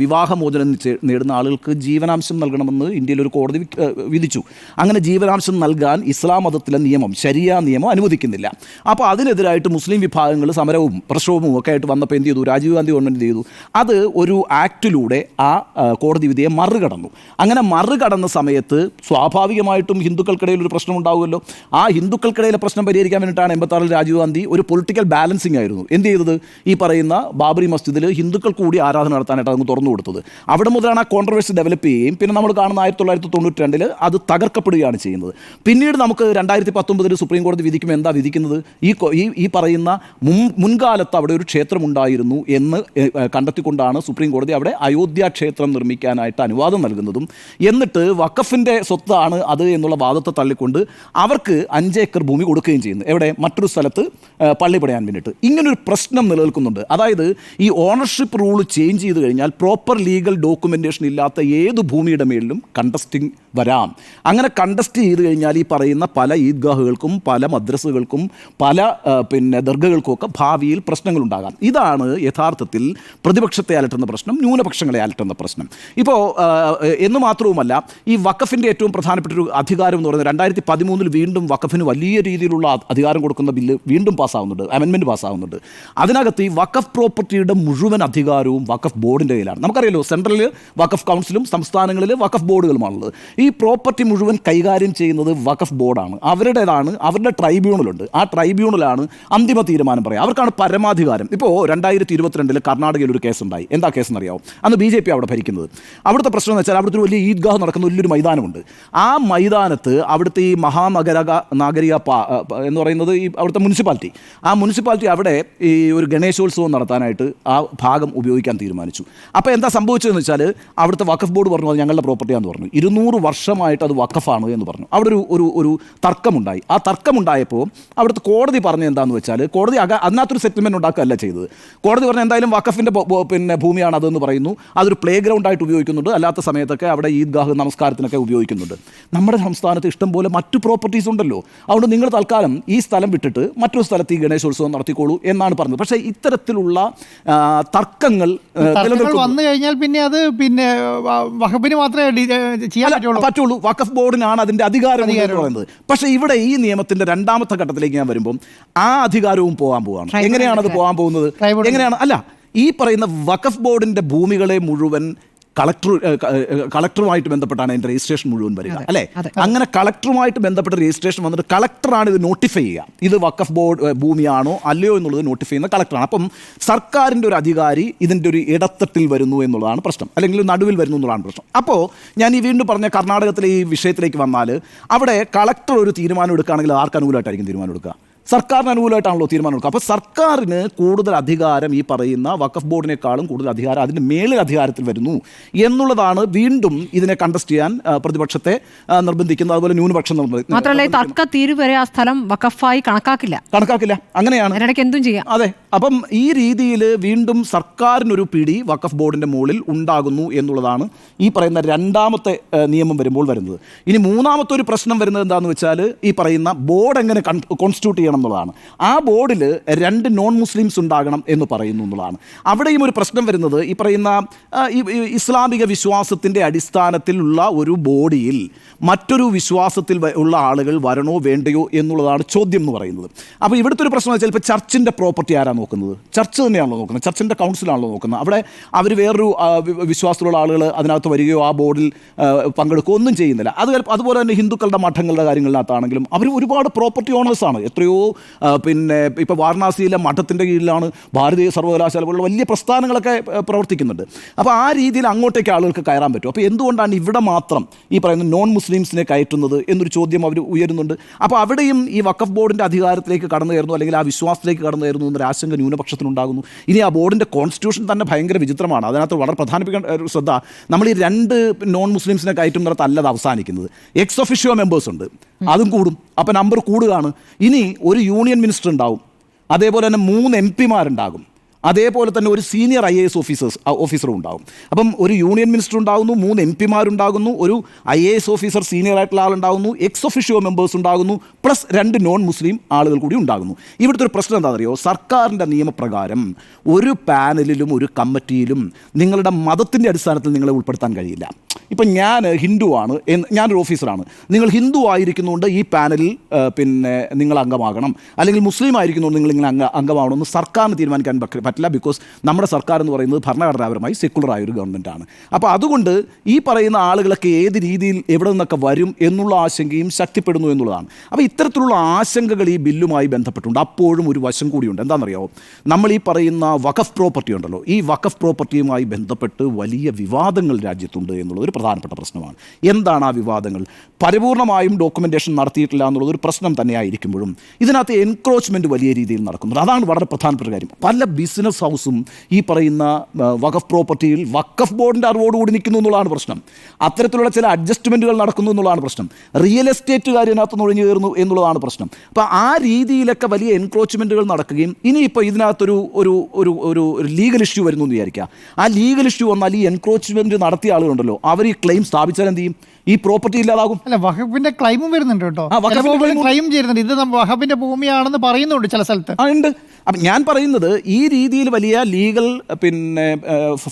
വിവാഹമോചനം നേടുന്ന ആളുകൾക്ക് ജീവനാംശം നൽകണമെന്ന് ഇന്ത്യയിൽ ഒരു കോടതി വിധിച്ചു. അങ്ങനെ ജീവനാംശം നൽകാൻ ഇസ്ലാം മതത്തിലെ നിയമം, ശരിയ നിയമം അനുവദിക്കുന്നില്ല. അപ്പോൾ അതിനെതിരായിട്ട് മുസ്ലിം വിഭാഗങ്ങൾ സമരവും പ്രക്ഷോഭവും ഒക്കെ ആയിട്ട് വന്നപ്പോൾ എന്ത് ചെയ്തു? രാജീവ് ഗാന്ധി ഗവൺമെൻറ് എന്ത് ചെയ്തു? അത് ഒരു ആക്ടിലൂടെ ആ കോടതി വിധിയെ മറികടന്നു. അങ്ങനെ മറികടന്ന സമയത്ത് സ്വാഭാവികമായിട്ടും ഹിന്ദുക്കൾക്കിടയിൽ ഒരു പ്രശ്നം ഉണ്ടാവുമല്ലോ. ആ ഹിന്ദുക്കൾക്കിടയിലെ പ്രശ്നം പരിഹരിക്കാൻ വേണ്ടിയിട്ടാണ് 86 രാജീവ് ഗാന്ധി ഒരു പൊളിറ്റിക്കൽ ബാലൻസിങ് ആയിരുന്നു എന്ത് ചെയ്തത്? ഈ പറയുന്ന ബാബറി മസ്ജിദിൽ ഹിന്ദുക്കൾ കൂടി ആരാധന നടത്താനായിട്ട് അങ്ങ് തുറന്നു കൊടുത്തത്. അവിടെ മുതലാണ് ആ കോൺട്രവേഴ്സി ഡെവലപ്പ് ചെയ്യുകയും പിന്നെ നമ്മൾ കാണുന്ന 1992 അത് തകർക്കപ്പെടുകയാണ് ചെയ്യുന്നത്. പിന്നീട് നമുക്ക് 2019 സുപ്രീം കോടതി വിധിക്കുമ്പോൾ എന്താ വിധിക്കുന്നത്? ഈ പറയുന്ന മുൻകാലത്ത് അവിടെ ഒരു ക്ഷേത്രമുണ്ടായിരുന്നു എന്ന് കണ്ടെത്തിക്കൊണ്ടാണ് സുപ്രീം കോടതി അവിടെ അയോധ്യ ക്ഷേത്രം നിർമ്മിക്കാനായിട്ട് അനുവാദം നൽകുന്നതും എന്നിട്ട് വഖഫിൻ്റെ സ്വത്താണ് അത് എന്നുള്ള വാദത്തെ തള്ളിക്കൊണ്ട് അവർക്ക് 5 ഏക്കർ ഭൂമി കൊടുക്കുകയും ചെയ്യുന്നു. എവിടെ? മറ്റൊരു സ്ഥലത്ത് പള്ളി പണിയാൻ വേണ്ടിയിട്ട്. ഇങ്ങനൊരു പ്രശ്നം നിലനിൽക്കുന്നുണ്ട്. അതായത് ഈ ഓണർഷിപ്പ് റൂൾ ചേഞ്ച് ചെയ്ത് കഴിഞ്ഞാൽ പ്രോപ്പർ ലീഗൽ ഡോക്യുമെൻറ്റേഷൻ ഇല്ലാത്ത ഏത് ഭൂമിയുടെ മേലിലും കണ്ടസ്റ്റിംഗ് വരാം. അങ്ങനെ കണ്ടസ്റ്റ് ചെയ്ത് കഴിഞ്ഞാൽ ഈ പറയുന്ന പല ഈദ്ഗാഹുകൾക്കും പല മദ്രസകൾക്കും പല ദർഗകൾക്കുമൊക്കെ ഭാവിയിൽ പ്രശ്നങ്ങളുണ്ടാകാം. ഇതാണ് യഥാർത്ഥത്തിൽ പ്രതിപക്ഷത്തെ അലട്ടുന്ന പ്രശ്നം, ന്യൂനപക്ഷങ്ങളെ അലട്ടുന്ന പ്രശ്നം. ഇപ്പോൾ എന്ന് മാത്രവുമല്ല, ഈ വഖഫിൻ്റെ ഏറ്റവും പ്രധാനപ്പെട്ട ഒരു അധികാരം എന്ന് പറയുന്നത് 2013 വീണ്ടും വഖഫിന് വലിയ രീതിയിലുള്ള അധികാരം കൊടുക്കുന്ന ബില്ല് വീണ്ടും പാസ്സാവുന്നുണ്ട്, അമെൻമെൻറ്റ് പാസ്സാവുന്നുണ്ട്. അതിനകത്ത് ഈ വഖഫ് പ്രോപ്പർട്ടിയുടെ മുഴുവൻ അധികാരവും വഖഫ് ബോർഡിൻ്റെ കയ്യിലാണ്. നമുക്കറിയാലോ, സെൻട്രലിൽ വഖഫ് കൗൺസിലും സംസ്ഥാനങ്ങളിൽ വഖഫ് ബോർഡുകളുമാണുള്ളത്. ഈ പ്രോപ്പർട്ടി മുഴുവൻ കൈകാര്യം ചെയ്യുന്നത് വഖഫ് ബോർഡാണ്. അവരുടെ ട്രൈബ്യൂണലുണ്ട്. ആ ട്രൈബ്യൂണലാണ് അന്തിമ തീരുമാനം പറയുക. അവർക്കാണ് പരമാധികാരം. ഇപ്പോൾ 2022 കർണാടകയിൽ ഒരു കേസുണ്ടായി. എന്താ കേസെന്ന് അറിയാമോ? അന്ന് BJP അവിടെ ഭരിക്കുന്നത്. അവിടുത്തെ പ്രശ്നം എന്ന് വെച്ചാൽ അവിടുത്തെ ഒരു വലിയ ഈദ്ഗാഹ് നടക്കുന്ന വലിയൊരു മൈതാനമുണ്ട്. ആ മൈതാനത്ത് അവിടുത്തെ ഈ നാഗരിക എന്ന് പറയുന്നത് ഈ അവിടുത്തെ മുനിസിപ്പാലിറ്റി അവിടെ ഈ ഒരു ഗണേശോത്സവം നടത്താനായിട്ട് ആ ഭാഗം ഉപയോഗിക്കാൻ തീരുമാനിച്ചു. അപ്പോൾ എന്താ സംഭവിച്ചതെന്ന് വെച്ചാൽ അവിടുത്തെ വഖഫ് ബോർഡ് പറഞ്ഞു അത് ഞങ്ങളുടെ പ്രോപ്പർട്ടിയാണെന്ന് പറഞ്ഞു. 200 വർഷമായിട്ട് അത് വഖഫാണ് എന്ന് പറഞ്ഞു. അവിടെ ഒരു തർക്കമുണ്ടായി. ആ തർക്കമുണ്ടായപ്പോൾ അവിടുത്തെ കോടതി പറഞ്ഞത് എന്താണെന്ന് വെച്ചാൽ കോടതി അതിനകത്തൊരു സെറ്റിൽമെൻറ്റ് ഉണ്ടാക്കുകയല്ല ചെയ്തത്. കോടതി പറഞ്ഞാൽ എന്തായാലും വഖഫിൻ്റെ പിന്നെ ഭൂമിയാണ് അതെന്ന് പറയുന്നു. അതൊരു പ്ലേ ഗ്രൗണ്ടായിട്ട് ഉപയോഗിക്കുന്നുണ്ട്, അല്ലാത്ത സമയത്തൊക്കെ അവിടെ ഈദ്ഗാഹ് നമസ്കാരത്തിനൊക്കെ ഉപയോഗിക്കുന്നുണ്ട്. നമ്മുടെ സംസ്ഥാനത്ത് ഇഷ്ടംപോലെ മറ്റു പ്രോപ്പർട്ടീസ് ഉണ്ടല്ലോ, അതുകൊണ്ട് നിങ്ങൾ തൽക്കാലം ഈ സ്ഥലം വിട്ടിട്ട് മറ്റൊരു സ്ഥലത്ത് ഈ ഗണേശോത്സവം നടത്തിക്കോളൂ എന്നാണ് പറഞ്ഞത്. പക്ഷേ ഇത്തരത്തിലുള്ള തർക്കങ്ങൾ വന്നു കഴിഞ്ഞാൽ പിന്നെ അത് പിന്നെ വഖഫിന് മാത്രമേ ചെയ്യാൻ പറ്റുള്ളൂ. വഖഫ് ബോർഡിനാണ് അതിൻ്റെ അധികാരം പറയുന്നത്. പക്ഷേ ഇവിടെ ഈ നിയമത്തിൻ്റെ രണ്ടാമത്തെ ഘട്ടത്തിലേക്ക് ഞാൻ വരുമ്പം ആ അധികാരവും പോകാൻ പോവാണ്. എങ്ങനെയാണത് പോകാൻ പോകുന്നത്? എങ്ങനെയാണ്? അല്ല, ഈ പറയുന്ന വഖഫ് ബോർഡിൻ്റെ ഭൂമികളെ മുഴുവൻ കളക്ടറുമായിട്ട് ബന്ധപ്പെട്ടാണ് അതിൻ്റെ രജിസ്ട്രേഷൻ മുഴുവൻ വരിക, അല്ലേ? അങ്ങനെ കളക്ടറുമായിട്ട് ബന്ധപ്പെട്ട രജിസ്ട്രേഷൻ വന്നിട്ട് കളക്ടറാണ് ഇത് നോട്ടിഫൈ ചെയ്യുക. ഇത് വഖഫ് ബോർഡ് ഭൂമിയാണോ അല്ലയോ എന്നുള്ളത് നോട്ടിഫൈ ചെയ്യുന്ന കളക്ടറാണ്. അപ്പം സർക്കാരിൻ്റെ ഒരു അധികാരി ഇതിൻ്റെ ഒരു ഇടത്തട്ടിൽ വരുന്നു എന്നുള്ളതാണ് പ്രശ്നം, അല്ലെങ്കിൽ നടുവിൽ വരുന്നു എന്നുള്ളതാണ് പ്രശ്നം. അപ്പോൾ ഞാൻ ഈ വീണ്ടും പറഞ്ഞ കർണാടകത്തിലെ ഈ വിഷയത്തിലേക്ക് വന്നാൽ അവിടെ കളക്ടർ ഒരു തീരുമാനം എടുക്കുകയാണെങ്കിൽ ആർക്ക് അനുകൂലമായിട്ടായിരിക്കും തീരുമാനം എടുക്കുക? സർക്കാരിന് അനുകൂലമായിട്ടാണല്ലോ തീരുമാനം എടുക്കുക. അപ്പോൾ സർക്കാരിന് കൂടുതൽ അധികാരം ഈ പറയുന്ന വഖഫ് ബോർഡിനേക്കാളും കൂടുതൽ അധികാരം അതിൻ്റെ മേളിൽ അധികാരത്തിൽ വരുന്നു എന്നുള്ളതാണ് വീണ്ടും ഇതിനെ കണ്ടസ്റ്റ് ചെയ്യാൻ പ്രതിപക്ഷത്തെ നിർബന്ധിക്കുന്നത്. അതുപോലെ ന്യൂനപക്ഷം മാത്രമല്ല തർക്ക തീരു വരെ ആ സ്ഥലം വഖഫായി കണക്കാക്കില്ല. അങ്ങനെയാണ്. എന്തും ചെയ്യാം. അതെ. അപ്പം ഈ രീതിയിൽ വീണ്ടും സർക്കാരിനൊരു പിടി വഖഫ് ബോർഡിൻ്റെ മുകളിൽ ഉണ്ടാകുന്നു എന്നുള്ളതാണ് ഈ പറയുന്ന രണ്ടാമത്തെ നിയമം വരുമ്പോൾ വരുന്നത്. ഇനി മൂന്നാമത്തെ ഒരു പ്രശ്നം വരുന്നത് എന്താണെന്ന് വെച്ചാൽ ഈ പറയുന്ന ബോർഡ് എങ്ങനെ കോൺസ്റ്റിറ്റ്യൂട്ട് ചെയ്യണം എന്നുള്ളതാണ്. ആ ബോർഡിൽ 2 നോൺ മുസ്ലിംസ് ഉണ്ടാകണം എന്ന് പറയുന്നു എന്നുള്ളതാണ്. അവിടെയും ഒരു പ്രശ്നം വരുന്നത് ഈ പറയുന്ന ഇസ്ലാമിക വിശ്വാസത്തിൻ്റെ അടിസ്ഥാനത്തിലുള്ള ഒരു ബോഡിയിൽ മറ്റൊരു വിശ്വാസത്തിൽ ഉള്ള ആളുകൾ വരണോ വേണ്ടയോ എന്നുള്ളതാണ് ചോദ്യം എന്ന് പറയുന്നത്. അപ്പോൾ ഇവിടുത്തെ ഒരു പ്രശ്നം വെച്ചാൽ ഇപ്പോൾ ചർച്ചിൻ്റെ പ്രോപ്പർട്ടി ആരാണ് നോക്കുന്നത്? ചർച്ച് തന്നെയാണല്ലോ നോക്കുന്നത്, ചർച്ചിൻ്റെ കൗൺസിലാണല്ലോ നോക്കുന്നത്. അവിടെ അവർ വേറൊരു വിശ്വാസത്തിലുള്ള ആളുകൾ അതിനകത്ത് വരികയോ ആ ബോർഡിൽ പങ്കെടുക്കുകയോ ഒന്നും ചെയ്യുന്നില്ല. അതുപോലെ തന്നെ ഹിന്ദുക്കളുടെ മഠങ്ങളുടെ കാര്യങ്ങളിനകത്താണെങ്കിലും അവർ ഒരുപാട് പ്രോപ്പർട്ടി ഓണേഴ്സാണ്. എത്രയോ പിന്നെ ഇപ്പോൾ വാരണാസിയിലെ മഠത്തിൻ്റെ കീഴിലാണ് ഭാരതീയ സർവകലാശാല പോലുള്ള വലിയ പ്രസ്ഥാനങ്ങളൊക്കെ പ്രവർത്തിക്കുന്നുണ്ട്. അപ്പോൾ ആ രീതിയിൽ അങ്ങോട്ടേക്ക് ആളുകൾക്ക് കയറാൻ പറ്റും. അപ്പോൾ എന്തുകൊണ്ടാണ് ഇവിടെ മാത്രം ഈ പറയുന്ന നോൺ മുസ്ലിംസിനെ കയറ്റുന്നത് എന്നൊരു ചോദ്യം അവർ ഉയരുന്നുണ്ട്. അപ്പോൾ അവിടെയും ഈ വഖഫ് ബോർഡിൻ്റെ അധികാരത്തിലേക്ക് കടന്നു കയറുന്നു, അല്ലെങ്കിൽ ആ വിശ്വാസത്തിലേക്ക് കടന്നു കയറുന്നു എന്നൊരു ആശങ്ക ന്യൂനപക്ഷത്തിനുണ്ടാകുന്നു. ഇനി ആ ബോർഡിൻ്റെ കോൺസ്റ്റിറ്റ്യൂഷൻ തന്നെ ഭയങ്കര വിചിത്രമാണ്. അതിനകത്ത് വളരെ പ്രധാനപ്പെട്ട ഒരു ശ്രദ്ധ, നമ്മൾ ഈ 2 നോൺ മുസ്ലിംസിനെ കയറ്റുന്നിടത്ത് അല്ലത് അവസാനിക്കുന്നത്. എക്സ് ഒഫിഷ്യോ മെമ്പേഴ്സ് ഉണ്ട്, അതും കൂടും. അപ്പോൾ നമ്പർ കൂടുകയാണ്. ഇനി ഒരു യൂണിയൻ മിനിസ്റ്റർ ഉണ്ടാവും, അതേപോലെ തന്നെ 3 MP-മാരുണ്ടാകും, അതേപോലെ തന്നെ ഒരു സീനിയർ IAS ഓഫീസറും ഉണ്ടാകും. അപ്പം ഒരു യൂണിയൻ മിനിസ്റ്റർ ഉണ്ടാകുന്നു, 3 MP-മാരുണ്ടാകുന്നു, ഒരു IAS ഓഫീസർ സീനിയർ ആയിട്ടുള്ള ആളുണ്ടാകുന്നു, എക്സ് ഒഫിഷ്യോ മെമ്പേഴ്സ് ഉണ്ടാകുന്നു, പ്ലസ് 2 നോൺ മുസ്ലിം ആളുകൾ കൂടി ഉണ്ടാകുന്നു. ഇവിടുത്തെ ഒരു പ്രശ്നം എന്താണെന്നറിയോ? സർക്കാരിൻ്റെ നിയമപ്രകാരം ഒരു പാനലിലും ഒരു കമ്മിറ്റിയിലും നിങ്ങളുടെ മതത്തിൻ്റെ അടിസ്ഥാനത്തിൽ നിങ്ങളെ ഉൾപ്പെടുത്താൻ കഴിയില്ല. ഇപ്പം ഞാൻ ഹിന്ദുവാണ്, ഞാനൊരു ഓഫീസറാണ്, നിങ്ങൾ ഹിന്ദു ആയിരിക്കുന്നുകൊണ്ട് ഈ പാനലിൽ പിന്നെ നിങ്ങൾ അംഗമാകണം, അല്ലെങ്കിൽ മുസ്ലിം ആയിരിക്കുന്നുകൊണ്ട് നിങ്ങൾ ഇങ്ങനെ അംഗമാകണമെന്ന് സർക്കാരിന് തീരുമാനിക്കാൻ പറ്റില്ല. ബിക്കോസ് നമ്മുടെ സർക്കാർ എന്ന് പറയുന്നത് ഭരണഘടനാപരമായി സെക്കുലറായ ഒരു ഗവൺമെൻറ്റാണ്. അപ്പോൾ അതുകൊണ്ട് ഈ പറയുന്ന ആളുകളൊക്കെ ഏത് രീതിയിൽ എവിടെ നിന്നൊക്കെ വരും എന്നുള്ള ആശങ്കയും ശക്തിപ്പെടുന്നു എന്നുള്ളതാണ്. അപ്പോൾ ഇത്തരത്തിലുള്ള ആശങ്കകൾ ഈ ബില്ലുമായി ബന്ധപ്പെട്ടുണ്ട്. അപ്പോഴും ഒരു വശം കൂടിയുണ്ട്. എന്താണെന്നറിയാമോ? നമ്മൾ ഈ പറയുന്ന വഖഫ് പ്രോപ്പർട്ടി ഉണ്ടല്ലോ, ഈ വഖഫ് പ്രോപ്പർട്ടിയുമായി ബന്ധപ്പെട്ട് വലിയ വിവാദങ്ങൾ രാജ്യത്തുണ്ട് എന്നുള്ളത് ഒരു പ്രധാനപ്പെട്ട പ്രശ്നമാണ്. എന്താണ് ആ വിവാദങ്ങൾ? പരിപൂർണമായും ഡോക്യുമെൻറ്റേഷൻ നടത്തിയിട്ടില്ല എന്നുള്ളത് ഒരു പ്രശ്നം തന്നെയായിരിക്കുമ്പോഴും ഇതിനകത്ത് എൻക്രോച്ച്മെൻറ്റ് വലിയ രീതിയിൽ നടക്കുന്നുണ്ട്. അതാണ് വളരെ പ്രധാനപ്പെട്ട കാര്യം. പല ബിസിനസ് ഹൗസും ഈ പറയുന്ന വഖഫ് പ്രോപ്പർട്ടിയിൽ വഖഫ് ബോർഡിൻ്റെ അറിവോടുകൂടി നിൽക്കുന്നു എന്നുള്ളതാണ് പ്രശ്നം. അത്തരത്തിലുള്ള ചില അഡ്ജസ്റ്റ്മെൻറ്റുകൾ നടക്കുന്നു എന്നുള്ളതാണ് പ്രശ്നം. റിയൽ എസ്റ്റേറ്റുകാർ ഇതിനകത്ത് നുഴഞ്ഞു കയറുന്നു എന്നുള്ളതാണ് പ്രശ്നം. അപ്പോൾ ആ രീതിയിലൊക്കെ വലിയ എൻക്രോച്ച്മെൻറ്റുകൾ നടക്കുകയും ഇനിയിപ്പോൾ ഇതിനകത്തൊരു ഒരു ഒരു ഒരു ലീഗൽ ഇഷ്യൂ വരുന്നു എന്ന് വിചാരിക്കുക. ആ ലീഗൽ ഇഷ്യൂ വന്നാൽ ഈ എൻക്രോച്ച്മെൻറ്റ് നടത്തിയ ആളുകളുണ്ടല്ലോ, അവർ ഈ ക്ലെയിം സ്ഥാപിച്ചാൽ എന്ത് ചെയ്യും? ഈ പ്രോപ്പർട്ടി ഇല്ലാതാകും. അല്ല, വഖഫിന്റെ ക്ലെയിമും വരുന്നുണ്ട് കേട്ടോ. ക്ലെയിം ചെയ്യുന്നുണ്ട്, ഇത് വഖഫിന്റെ ഭൂമിയാണെന്ന് പറയുന്നുണ്ട് ചില സ്ഥലത്ത്. ഉണ്ട്. അപ്പം ഞാൻ പറയുന്നത് ഈ രീതിയിൽ വലിയ ലീഗൽ പിന്നെ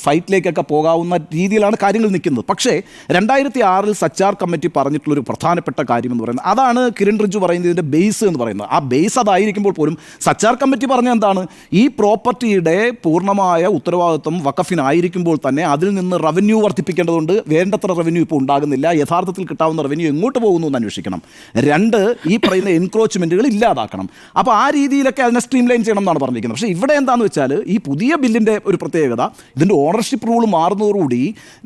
ഫൈറ്റിലേക്കൊക്കെ പോകാവുന്ന രീതിയിലാണ് കാര്യങ്ങൾ നിൽക്കുന്നത്. പക്ഷേ 2006 സച്ചാർ കമ്മിറ്റി പറഞ്ഞിട്ടുള്ളൊരു പ്രധാനപ്പെട്ട കാര്യം എന്ന് പറയുന്നത്, അതാണ് കിരൺ റിജ്ജു പറയുന്നതിൻ്റെ ബേസ് എന്ന് പറയുന്നത്. ആ ബേസ് അതായിരിക്കുമ്പോൾ പോലും സച്ചാർ കമ്മിറ്റി പറഞ്ഞ എന്താണ്? ഈ പ്രോപ്പർട്ടിയുടെ പൂർണ്ണമായ ഉത്തരവാദിത്വം വഖഫിനായിരിക്കുമ്പോൾ തന്നെ അതിൽ നിന്ന് റവന്യൂ വർദ്ധിപ്പിക്കേണ്ടതുണ്ട്. വേണ്ടത്ര റവന്യൂ ഇപ്പോൾ ഉണ്ടാകുന്നില്ല. യഥാർത്ഥത്തിൽ കിട്ടാവുന്ന റവന്യൂ എങ്ങോട്ട് പോകുന്നു എന്ന് അന്വേഷിക്കണം. 2, ഈ പറയുന്ന എൻക്രോച്ച്മെൻറ്റുകൾ ഇല്ലാതാക്കണം. അപ്പോൾ ആ രീതിയിലൊക്കെ അതിനെ സ്ട്രീം ലൈൻ ചെയ്യണം എന്നാണ് പറഞ്ഞിരിക്കുന്നത്. പക്ഷേ ഇവിടെ എന്താണെന്ന് വെച്ചാൽ വെച്ചാൽ ഈ പുതിയ ബില്ലിൻ്റെ ഒരു പ്രത്യേകത, ഇതിൻ്റെ ഓണർഷിപ്പ് റൂൾ മാറുന്നതോടുകൂടി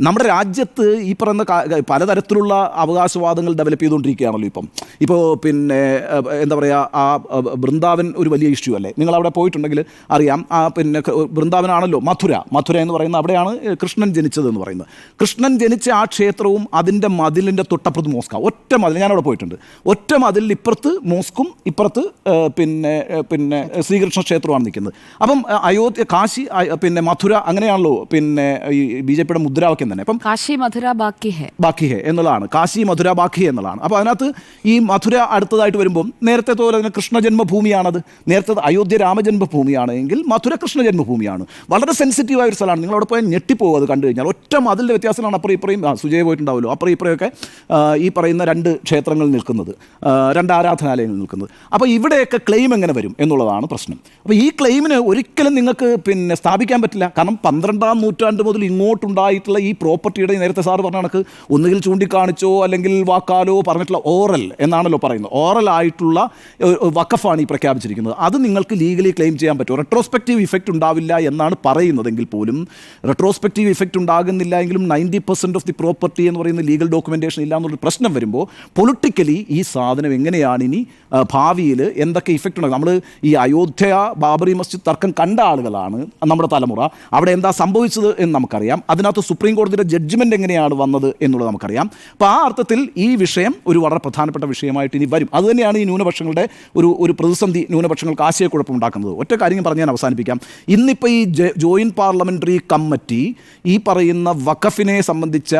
നമ്മുടെ രാജ്യത്ത് ഈ പറയുന്ന പലതരത്തിലുള്ള അവകാശവാദങ്ങൾ ഡെവലപ്പ് ചെയ്തുകൊണ്ടിരിക്കുകയാണല്ലോ ഇപ്പോൾ പിന്നെ എന്താ പറയുക, ആ വൃന്ദാവൻ ഒരു വലിയ ഇഷ്യൂ അല്ലേ? നിങ്ങൾ അവിടെ പോയിട്ടുണ്ടെങ്കിൽ അറിയാം. പിന്നെ വൃന്ദാവനാണല്ലോ മഥുര എന്ന് പറയുന്നത്, അവിടെയാണ് കൃഷ്ണൻ ജനിച്ചതെന്ന് പറയുന്നത്. കൃഷ്ണൻ ജനിച്ച ആ ക്ഷേത്രവും അതിൻ്റെ മതിലിൻ്റെ തൊട്ടപ്പുറത്ത് മോസ്കാണ്. ഒറ്റ മതിൽ, ഞാനവിടെ പോയിട്ടുണ്ട്. ഒറ്റ മതിലിൽ ഇപ്പുറത്ത് മോസ്കും ഇപ്പുറത്ത് പിന്നെ ശ്രീകൃഷ്ണ ക്ഷേത്രമാണ് നിൽക്കുന്നത്. അപ്പം അയോധ്യ, കാശി, പിന്നെ മഥുര, അങ്ങനെയാണല്ലോ പിന്നെ ഈ BJP-യുടെ മുദ്രാവാക്യം തന്നെ. അപ്പം കാശി മഥുര ബാക്കി ഹെ എന്നുള്ളതാണ്, കാശി മഥുര ബാക്കി എന്നുള്ളതാണ്. അപ്പോൾ അതിനകത്ത് ഈ മഥുര അടുത്തതായിട്ട് വരുമ്പം നേരത്തെ പോലെ തന്നെ കൃഷ്ണ ജന്മഭൂമിയാണത്. നേരത്തെ അയോധ്യ രാമജന്മഭൂമിയാണ് എങ്കിൽ മഥുര കൃഷ്ണ ജന്മഭൂമിയാണ്. വളരെ സെൻസിറ്റീവായ ഒരു സ്ഥലമാണ്. നിങ്ങൾ അവിടെ പോയാൽ ഞെട്ടിപ്പോകും അത് കണ്ടു കഴിഞ്ഞാൽ. ഒറ്റ മതിലിൻ്റെ വ്യത്യാസമാണ് അപ്പുറം ഇപ്പുറയും. സുജയ പോയിട്ടുണ്ടാവുമല്ലോ, അപ്പുറം ഇപ്പുറയൊക്കെ ഈ പറയുന്ന 2 ക്ഷേത്രങ്ങൾ നിൽക്കുന്നത്, 2 ആരാധനാലയങ്ങൾ നിൽക്കുന്നത്. അപ്പോൾ ഇവിടെയൊക്കെ ക്ലെയിം എങ്ങനെ വരും എന്നുള്ളതാണ് പ്രശ്നം. അപ്പോൾ ഈ ക്ലെയിമിന് ഒരിക്കലും നിങ്ങൾക്ക് പിന്നെ സ്ഥാപിക്കാൻ പറ്റില്ല. കാരണം 12-ാം നൂറ്റാണ്ട് മുതൽ ഇങ്ങോട്ടുണ്ടായിട്ടുള്ള ഈ പ്രോപ്പർട്ടിയുടെ, നേരത്തെ സാറ് പറഞ്ഞ കണക്ക് ഒന്നുകിൽ ചൂണ്ടിക്കാണിച്ചോ അല്ലെങ്കിൽ വാക്കാലോ പറഞ്ഞിട്ടുള്ള ഓറൽ എന്നാണല്ലോ പറയുന്നത്, ഓറൽ ആയിട്ടുള്ള വഖഫാണ് ഈ പ്രഖ്യാപിച്ചിരിക്കുന്നത്. അത് നിങ്ങൾക്ക് ലീഗലി ക്ലെയിം ചെയ്യാൻ പറ്റുമോ? റെട്രോസ്പെക്റ്റീവ് ഇഫക്റ്റ് ഉണ്ടാവില്ല എന്നാണ് പറയുന്നതെങ്കിൽ പോലും, റെട്രോസ്പെക്റ്റീവ് ഇഫക്റ്റ് ഉണ്ടാകുന്നില്ല എങ്കിലും 90% ഓഫ് ദി പ്രോപ്പർട്ടി എന്ന് പറയുന്ന ലീഗൽ ഡോക്യുമെൻറ്റേഷൻ ഇല്ല എന്നുള്ളൊരു പ്രശ്നം വരുമ്പോൾ പൊളിറ്റിക്കലി ഈ സാധനം എങ്ങനെയാണ് ഇനി ഭാവിയിൽ എന്തൊക്കെ ഇഫക്റ്റ് ഉണ്ടാകും? നമ്മൾ ഈ അയോധ്യ ബാബറി മസ്ജിദ് തർക്കം കണ്ട ആളുകളാണ് നമ്മുടെ തലമുറ. അവിടെ എന്താ സംഭവിച്ചത് എന്ന് നമുക്കറിയാം. അതിനകത്ത് സുപ്രീം കോടതിയുടെ ജഡ്ജ്മെൻറ്റ് എങ്ങനെയാണ് വന്നത് എന്നുള്ളത് നമുക്കറിയാം. അപ്പോൾ ആ അർത്ഥത്തിൽ ഈ വിഷയം ഒരു വളരെ പ്രധാനപ്പെട്ട വിഷയമായിട്ട് ഇനി വരും. അതുതന്നെയാണ് ഈ ന്യൂനപക്ഷങ്ങളുടെ ഒരു പ്രതിസന്ധി, ന്യൂനപക്ഷങ്ങൾക്ക് ആശയക്കുഴപ്പം ഉണ്ടാക്കുന്നത്. ഒറ്റ കാര്യം പറഞ്ഞ് ഞാൻ അവസാനിപ്പിക്കാം. ഇന്നിപ്പോൾ ഈ ജോയിൻറ്റ് പാർലമെൻ്ററി കമ്മിറ്റി ഈ പറയുന്ന വഖഫിനെ സംബന്ധിച്ച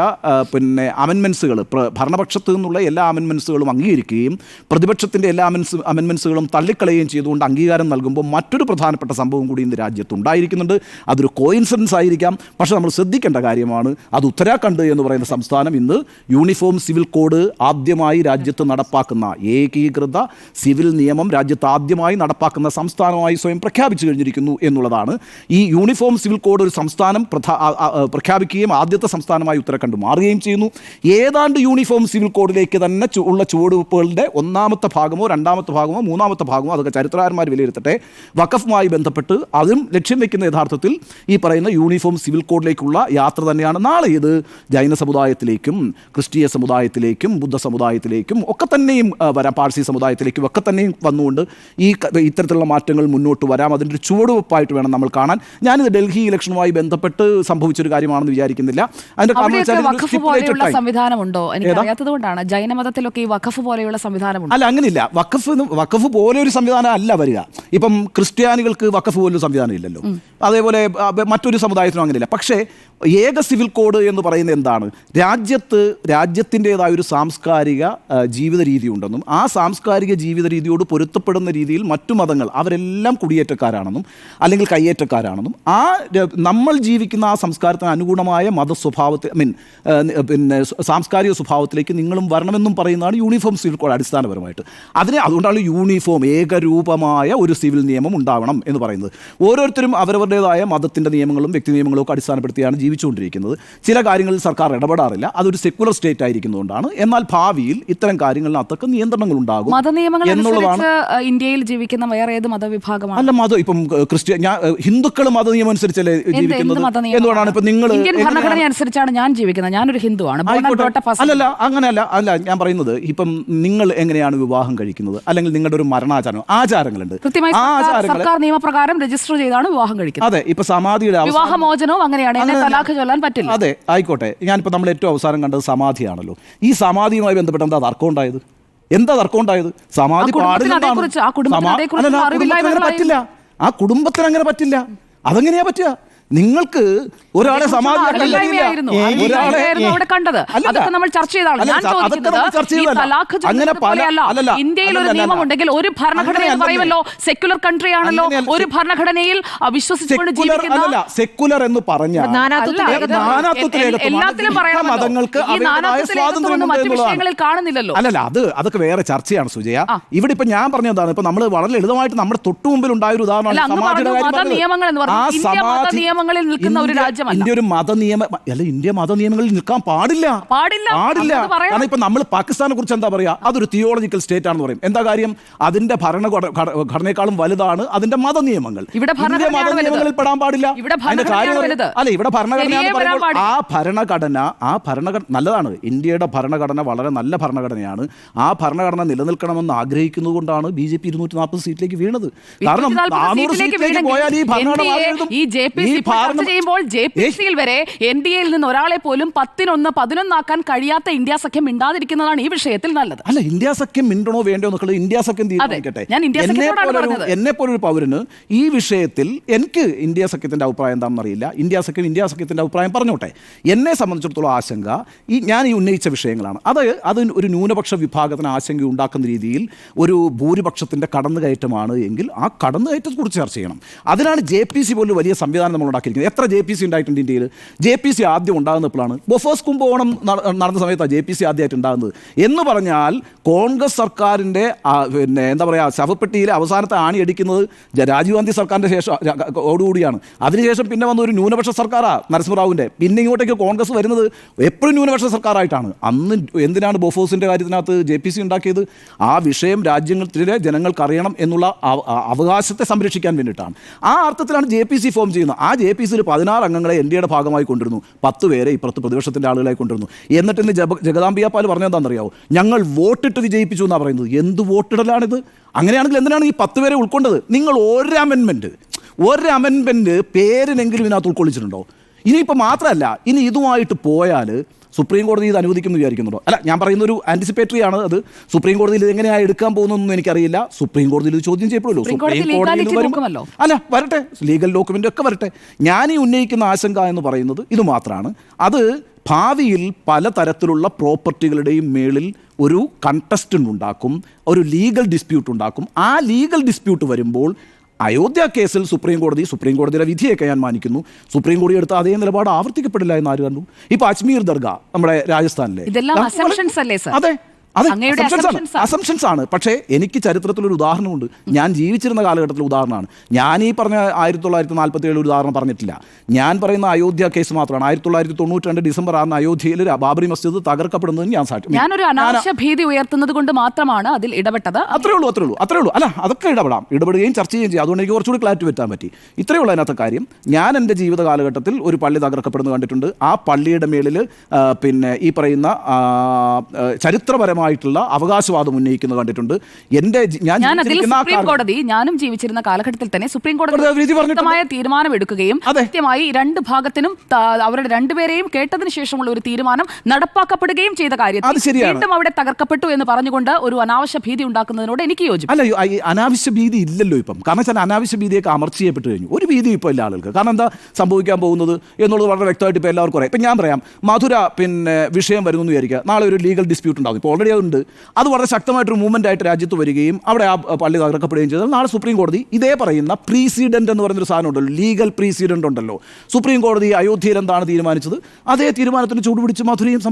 പിന്നെ അമെൻമെൻസുകൾ, ഭരണപക്ഷത്തു നിന്നുള്ള എല്ലാ അമെൻമെൻസുകളും അംഗീകരിക്കുകയും പ്രതിപക്ഷത്തിൻ്റെ എല്ലാ അമെൻമെൻസുകളും തള്ളിക്കളയുകയും ചെയ്തുകൊണ്ട് അംഗീകാരം നൽകുമ്പോൾ മറ്റൊരു പ്രധാനപ്പെട്ട സംഭവം കൂടി ഇന്ന് രാജ്യത്ത് ഉണ്ടായിരിക്കുന്നുണ്ട്. അതൊരു കോയിൻസിഡൻസ് ആയിരിക്കാം, പക്ഷേ നമ്മൾ ശ്രദ്ധിക്കേണ്ട കാര്യമാണ്. അത് ഉത്തരാഖണ്ഡ് എന്ന് പറയുന്ന സംസ്ഥാനം ഇന്ന് യൂണിഫോം സിവിൽ കോഡ് ആദ്യമായി രാജ്യത്ത് നടപ്പാക്കുന്ന, ഏകീകൃത സിവിൽ നിയമം രാജ്യത്ത് ആദ്യമായി നടപ്പാക്കുന്ന സംസ്ഥാനമായി സ്വയം പ്രഖ്യാപിച്ചു കഴിഞ്ഞിരിക്കുന്നു എന്നുള്ളതാണ്. ഈ യൂണിഫോം സിവിൽ കോഡ് ഒരു സംസ്ഥാനം പ്രഖ്യാപിക്കുകയും ആദ്യത്തെ സംസ്ഥാനമായി ഉത്തരാഖണ്ഡ് മാറുകയും ചെയ്യുന്നു. ഏതാണ്ട് യൂണിഫോം സിവിൽ കോഡിലേക്ക് തന്നെ ഉള്ള ചുവടുവെപ്പുകളുടെ 1-ാമത്തെ ഭാഗമോ 2-ാമത്തെ ഭാഗമോ 3-ാമത്തെ ഭാഗമോ, അതൊക്കെ ചരിത്രകാരന്മാർ വിലയിരുത്തട്ടെ, വഖഫുമായി ബന്ധപ്പെട്ട് അതും ലക്ഷ്യം വെക്കുന്ന യഥാർത്ഥത്തിൽ ഈ പറയുന്ന യൂണിഫോം സിവിൽ കോഡിലേക്കുള്ള യാത്ര തന്നെയാണ്. നാളെ ഇത് ജൈന സമുദായത്തിലേക്കും ക്രിസ്തീയ സമുദായത്തിലേക്കും ബുദ്ധ സമുദായത്തിലേക്കും ഒക്കെ തന്നെയും വരാം, പാഴ്സി സമുദായത്തിലേക്കും ഒക്കെ തന്നെയും വന്നുകൊണ്ട് ഈ ഇത്തരത്തിലുള്ള മാറ്റങ്ങൾ മുന്നോട്ട് വരാം. അതിൻ്റെ ഒരു ചുവടുവെപ്പായിട്ട് വേണം നമ്മൾ കാണാൻ. ഞാനിത് ഡൽഹി ഇലക്ഷനുമായി ബന്ധപ്പെട്ട് സംഭവിച്ചൊരു കാര്യമാണെന്ന് വിചാരിക്കുന്നില്ല. അതിൻ്റെ കാരണം സംവിധാനമുണ്ടോ എനിക്കറിയാത്തതുകൊണ്ടാണ്. ജൈനമതത്തിലൊക്കെ ഈ വഖഫ് പോലെയുള്ള സംവിധാനമുണ്ട്. അല്ല, അങ്ങനെയില്ല. വഖഫ് പോലെ ഒരു സംവിധാനം അല്ല വരിക. ഇപ്പം ക്രിസ്ത്യാനികൾക്ക് വഖഫ് പോലൊരു സംവിധാനം ഇല്ലല്ലോ, അതേപോലെ മറ്റൊരു സമുദായത്തിനും അങ്ങനെയില്ല. പക്ഷേ ഏക സിവിൽ കോഡ് എന്ന് പറയുന്നത് എന്താണ്? രാജ്യത്തിൻ്റെതായ ഒരു സാംസ്കാരിക ജീവിത രീതി ഉണ്ടെന്നും ആ സാംസ്കാരിക ജീവിത രീതിയോട് പൊരുത്തപ്പെടുന്ന രീതിയിൽ മറ്റു മതങ്ങൾ അവരെല്ലാം കുടിയേറ്റക്കാരാണെന്നും അല്ലെങ്കിൽ കയ്യേറ്റക്കാരാണെന്നും നമ്മൾ ജീവിക്കുന്ന ആ സംസ്കാരത്തിന് അനുഗുണമായ മതസ്വഭാവത്തെ പിന്നെ സാംസ്കാരിക സ്വഭാവത്തിലേക്ക് നിങ്ങളും വരണമെന്നും പറയുന്നതാണ് യൂണിഫോം സിവിൽ കോഡ് അടിസ്ഥാനപരമായിട്ട്. അതുകൊണ്ടാണ് യൂണിഫോം ഏകരൂപമായ ഒരു സിവിൽ നിയമം ഉണ്ടാവണം എന്ന് പറയുന്നത്. ഓരോരുത്തരും അവരവരുടേതായ മതത്തിൻ്റെ നിയമങ്ങളും വ്യക്തി നിയമങ്ങളും ഒക്കെ അടിസ്ഥാനപ്പെടുത്തിയാണ് ജീവിച്ചുകൊണ്ടിരിക്കുന്നത്. ചില കാര്യങ്ങളിൽ സർക്കാർ ഇടപെടാറില്ല, അതൊരു സെക്യുലർ സ്റ്റേറ്റ് ആയിരിക്കുന്നതുകൊണ്ടാണ്. എന്നാൽ ഭാവിയിൽ ഇത്തരം കാര്യങ്ങളിൽ അതൊക്കെ നിയന്ത്രണങ്ങൾ ഉണ്ടാകും എന്നുള്ളതാണ്. ഇന്ത്യയിൽ ജീവിക്കുന്ന വേറെ ഏത് മതവിഭാഗമാണ്? അല്ല, മതം ഇപ്പം ഹിന്ദുക്കൾ മത നിയമം അനുസരിച്ചല്ലേ ജീവിക്കുന്നത്? എന്തുകൊണ്ടാണ് ഇപ്പം നിങ്ങൾ ഇന്ത്യൻ ഭരണഘടന അനുസരിച്ചാണ് ഞാൻ ജീവിക്കുന്നത്, ഞാനൊരു ഹിന്ദുവാണ്. അല്ലല്ല, അങ്ങനെയല്ല. അല്ല, ഞാൻ പറയുന്നത് ഇപ്പം നിങ്ങൾ എങ്ങനെയാണ് വിവാഹം കഴിക്കുന്നത്, അല്ലെങ്കിൽ നിങ്ങളുടെ ഒരു ആചാരങ്ങളുണ്ട്. സർക്കാർ നിയമപ്രകാരം രജിസ്റ്റർ ചെയ്താണ് വിവാഹം കഴിക്കുന്നത്. അതെ, ഇപ്പൊ സമാധിയുടെ വിവാഹമോചനവും അങ്ങനെയാണ്. തലാഖ് ചൊല്ലാൻ പറ്റില്ല. അതെ, ആയിക്കോട്ടെ. ഞാനിപ്പോൾ നമ്മൾ ഏറ്റവും അവസാനം കണ്ടത് സമാധിയാണല്ലോ. ഈ സമാധിയുമായി ബന്ധപ്പെട്ട് എന്താ തർക്കം ഉണ്ടായത്? സമാധി പറ്റില്ല. ആ കുടുംബത്തിന് അങ്ങനെ പറ്റില്ല. അതെങ്ങനെയാ പറ്റുക? നിങ്ങൾക്ക് ഒരാളെ ഇന്ത്യയിൽ ഒരു നിയമമുണ്ടെങ്കിൽ ഒരു ഭരണഘടനയിൽ പറയുമല്ലോ സെക്യുലർ കൺട്രി ആണല്ലോ, ഒരു ഭരണഘടനയിൽ വിശ്വസിച്ചുകൊണ്ട് ജീവിക്കുന്ന സെക്യുലർ എന്ന് പറഞ്ഞാൽ എല്ലാത്തിലും മറ്റു വിഷയങ്ങളിൽ കാണുന്നില്ലല്ലോ. അല്ലല്ല, അതൊക്കെ വേറെ ചർച്ചയാണ് സുജയ. ഇവിടെ ഇപ്പൊ ഞാൻ പറഞ്ഞതാണ്, ഇപ്പൊ നമ്മൾ വളരെ ലളിതമായിട്ട് നമ്മുടെ തൊട്ടു മുമ്പിൽ ഉണ്ടായ ഒരു ഉദാഹരണമാണ് സമാധിയുടെ കാര്യം. നിയമങ്ങളിൽ നിൽക്കുന്ന ഒരു രാജ്യമല്ല. ഇന്ത്യ ഒരു ഇന്ത്യ മതനിയമങ്ങളിൽ നിൽക്കാൻ പാടില്ല. കാരണം ഇപ്പൊ നമ്മൾ പാകിസ്ഥാനെ കുറിച്ച് എന്താ പറയാ, അതൊരു തിയോളജിക്കൽ സ്റ്റേറ്റ് ആണെന്ന് പറയും. എന്താ കാര്യം, അതിന്റെ ഭരണഘടനയെക്കാളും വലുതാണ് അതിന്റെ മതനിയമങ്ങൾ. ഇവിടെ മതനിയമങ്ങളിൽ പെടാൻ പാടില്ല. ഇവിടെ ഭരണഘടന നല്ലതാണ്. ഇന്ത്യയുടെ ഭരണഘടന വളരെ നല്ല ഭരണഘടനയാണ്. ആ ഭരണഘടന നിലനിൽക്കണമെന്ന് ആഗ്രഹിക്കുന്നത് കൊണ്ടാണ് BJP 240 സീറ്റിലേക്ക് വീണത്. കാരണം 400 സീറ്റിലേക്ക് പോയാൽ ഈ JPCയിൽ വരെ NDAയിൽ നിന്ന് ഒരാളെ പോലും 10-11 ആക്കാൻ കഴിയാത്ത ഇന്ത്യ സഖ്യം മിണ്ടാതിരിക്കുന്നതാണ് ഈ വിഷയത്തിൽ നല്ലത്. അല്ല, ഇന്ത്യ സഖ്യം മിണ്ടണോ വേണ്ടോ എന്നൊക്കെ ഇന്ത്യ സഖ്യം തീരുമാനിക്കട്ടെ. എന്നെ പോലൊരു പൗരന് ഈ വിഷയത്തിൽ എനിക്ക് ഇന്ത്യ സഖ്യത്തിന്റെ അഭിപ്രായം എന്താണെന്ന് അറിയില്ല. ഇന്ത്യ സഖ്യത്തിന്റെ അഭിപ്രായം പറഞ്ഞോട്ടെ. എന്നെ സംബന്ധിച്ചിടത്തോളം ആശങ്ക ഞാൻ ഉന്നയിച്ച വിഷയങ്ങളാണ്. അത് ഒരു ന്യൂനപക്ഷ വിഭാഗത്തിന് ആശങ്ക ഉണ്ടാക്കുന്ന രീതിയിൽ ഒരു ഭൂരിപക്ഷത്തിന്റെ കടന്നുകയറ്റമാണ് എങ്കിൽ ആ കടന്നുകയറ്റത്തെ കുറിച്ച് ചർച്ച ചെയ്യണം. അതിനാണ് JPC പോലും വലിയ സംവിധാനം നമ്മൾ ഉണ്ടാക്കിയിരിക്കുന്നത്. എത്ര JPC ഉണ്ടായിട്ടുണ്ട് ഇന്ത്യയിൽ? JPC ആദ്യം ഉണ്ടാകുന്നപ്പോഴാണ് ബൊഫേഴ്സ് കുംഭകോണം നടന്ന സമയത്താണ് JPC ആദ്യമായിട്ട് ഉണ്ടാകുന്നത്. എന്ന് പറഞ്ഞാൽ കോൺഗ്രസ് സർക്കാരിൻ്റെ പിന്നെ എന്താ പറയുക, ശവപ്പെട്ടിയിലെ അവസാനത്തെ ആണി അടിക്കുന്നത് രാജീവ് ഗാന്ധി സർക്കാരിൻ്റെ ഓടുകൂടിയാണ്. അതിനുശേഷം പിന്നെ വന്ന ഒരു ന്യൂനപക്ഷ സർക്കാരാണ് നരസിംഹറാവുവിൻ്റെ. പിന്നെ ഇങ്ങോട്ടേക്ക് കോൺഗ്രസ് വരുന്നത് എപ്പോഴും ന്യൂനപക്ഷ സർക്കാരായിട്ടാണ്. അന്ന് എന്തിനാണ് ബൊഫേഴ്സിൻ്റെ കാര്യത്തിനകത്ത് JPC ഉണ്ടാക്കിയത്? ആ വിഷയം രാജ്യത്തിലെ ജനങ്ങൾക്ക് അറിയണം എന്നുള്ള അവകാശത്തെ സംരക്ഷിക്കാൻ വേണ്ടിയിട്ടാണ്. ആ അർത്ഥത്തിലാണ് JPC ഫോം ചെയ്യുന്നത്. ആ JPCയിൽ 16 അംഗങ്ങളെ NDAയുടെ ഭാഗമായി കൊണ്ടിരുന്നു, 10 പേരെ ഇപ്പുറത്ത് പ്രതിപക്ഷത്തിൻ്റെ ആളുകളായി കൊണ്ടിരുന്നു. എന്നിട്ട് ഇന്ന് ജഗദാംബിക പാൽ പറഞ്ഞെന്താണെന്നറിയാവോ? ഞങ്ങൾ വോട്ടിട്ട് വിജയിപ്പിച്ചു എന്നാണ് പറയുന്നത്. എന്ത് വോട്ടിടലാണിത്? അങ്ങനെയാണെങ്കിൽ എന്തിനാണ് ഈ 10 പേരെ ഉൾക്കൊണ്ടത്? നിങ്ങൾ ഒരു അമെൻമെൻറ്റ് പേരിനെങ്കിലും ഇതിനകത്ത് ഉൾക്കൊള്ളിച്ചിട്ടുണ്ടോ? ഇനിയിപ്പോൾ മാത്രമല്ല, ഇനി ഇതുമായിട്ട് പോയാൽ സുപ്രീം കോടതി ഇത് അനുവദിക്കുമെന്ന് വിചാരിക്കുന്നുണ്ടോ? അല്ല, ഞാൻ പറയുന്ന ഒരു ആൻറ്റിസിപ്പേറ്ററി ആണ് അത്. സുപ്രീം കോടതിയിൽ ഇത് എങ്ങനെയാണ് എടുക്കാൻ പോകുന്നതെന്നും എനിക്കറിയില്ല. സുപ്രീം കോടതിയിൽ ഇത് ചോദ്യം ചെയ്യപ്പെടുമല്ലോ. സുപ്രീം കോടതിയിൽ അല്ല, വരട്ടെ, ലീഗൽ ഡോക്യുമെൻ്റ് ഒക്കെ വരട്ടെ. ഞാൻ ഈ ഉന്നയിക്കുന്ന ആശങ്ക എന്ന് പറയുന്നത് ഇത് മാത്രമാണ്. അത് ഭാവിയിൽ പലതരത്തിലുള്ള പ്രോപ്പർട്ടികളുടെയും മേളിൽ ഒരു കണ്ടസ്റ്റൻ്റ് ഉണ്ടാക്കും, ഒരു ലീഗൽ ഡിസ്പ്യൂട്ട് ഉണ്ടാക്കും. ആ ലീഗൽ ഡിസ്പ്യൂട്ട് വരുമ്പോൾ അയോധ്യ കേസിൽ സുപ്രീം കോടതിയുടെ വിധിയൊക്കെ ഞാൻ മാനിക്കുന്നു. സുപ്രീം കോടതി എടുത്ത അതേ നിലപാട് ആവർത്തിക്കപ്പെടില്ല എന്ന് ആര് കണ്ടു? ഇപ്പോൾ അജ്മീർ ദർഗ നമ്മുടെ രാജസ്ഥാനിലെ, അതെ അസംഷൻസ് ആണ്. പക്ഷേ എനിക്ക് ചരിത്രത്തിലൊരു ഉദാഹരണമുണ്ട്. ഞാൻ ജീവിച്ചിരുന്ന കാലഘട്ടത്തിൽ ഉദാഹരണമാണ്. ഞാൻ ഈ പറഞ്ഞ 1947 ഒരു ഉദാഹരണം പറഞ്ഞിട്ടില്ല. ഞാൻ പറയുന്ന അയോധ്യ കേസ് മാത്രമാണ്. 1992 ഡിസംബർ 6 അയോധ്യയിൽ ബാബറി മസ്ജിദ് തകർക്കപ്പെടുന്നതിന് ഞാൻ സാക്ഷി. ഞാനൊരു അനാവശ്യ ഭീതി ഉയർത്തുന്നത് കൊണ്ട് മാത്രമാണ് അതിൽ ഇടപെട്ടത്. അത്രേ ഉള്ളൂ. അല്ല, അതൊക്കെ ഇടപെടുകയും ചർച്ച ചെയ്യുകയും ചെയ്യും. അതുകൊണ്ട് എനിക്ക് കുറച്ചുകൂടി ക്ലാരിറ്റി വരുത്താൻ പറ്റി. ഇത്രയേ ഉള്ളൂ അതിനകത്തെ കാര്യം. ഞാൻ എൻ്റെ ജീവിത കാലഘട്ടത്തിൽ ഒരു പള്ളി തകർക്കപ്പെടുന്നത് കണ്ടിട്ടുണ്ട്. ആ പള്ളിയുടെ മേളിൽ പിന്നെ ഈ പറയുന്ന ചരിത്രപരമായിട്ടുള്ള അവകാശവാദം ഉന്നയിക്കുന്നത് കണ്ടിട്ടുണ്ട്. ഞാനും ജീവിച്ചിരുന്ന കാലഘട്ടത്തിൽ തന്നെ സുപ്രീം കോടതി തീരുമാനം എടുക്കുകയും കൃത്യമായി രണ്ട് ഭാഗത്തിനും അവരുടെ രണ്ടുപേരെയും കേട്ടതിന് ശേഷമുള്ള ഒരു തീരുമാനം നടപ്പാക്കപ്പെടുകയും ചെയ്ത കാര്യത്തിൽ വീണ്ടും അവിടെ തകർക്കപ്പെട്ടു എന്ന് പറഞ്ഞുകൊണ്ട് ഒരു അനാവശ്യ ഭീതി ഉണ്ടാക്കുന്നതിനോട് എനിക്ക് യോജിക്കും. അല്ല, അനാവശ്യ ഭീതി ഇല്ലല്ലോ ഇപ്പം. കാരണം വെച്ചാൽ അനാവശ്യ ഭീതിയൊക്കെ അമർച്ച ചെയ്യപ്പെട്ടു കഴിഞ്ഞു. ഒരു ഭീതി ഇപ്പോൾ ഇല്ല ആളുകൾക്ക്. കാരണം എന്താ സംഭവിക്കാൻ പോകുന്നത് എന്നുള്ളത് വളരെ വ്യക്തമായിട്ട് ഇപ്പോൾ എല്ലാവർക്കും അറിയാം. ഇപ്പം ഞാൻ പറയാം, മധുര പിന്നെ വിഷയം വരുന്നു വിചാരിക്കുക, നാളെ ഒരു ലീഗൽ ഡിസ്പ്യൂട്ട് ഉണ്ടാകും. ഇപ്പോൾ ഓൾറെഡി ഉണ്ട്. അത് വളരെ ശക്തമായിട്ടൊരു മൂവ്മെൻ്റ് ആയിട്ട് രാജ്യത്ത് വരികയും അവിടെ ആ പള്ളി തകർക്കപ്പെടുകയും ചെയ്താൽ നാളെ സുപ്രീം കോടതി ഇതേ പറയുന്ന പ്രീസിഡന്റ് എന്ന് പറയുന്നൊരു സാധനം ഉണ്ടല്ലോ, ലീഗൽ പ്രീസിഡന്റ് ഉണ്ടല്ലോ. സുപ്രീം കോടതി അയോധ്യയിൽ എന്താണ് തീരുമാനിച്ചത്, അതേ തീരുമാനത്തിന് ചൂടുപിടിച്ച് മധുരയും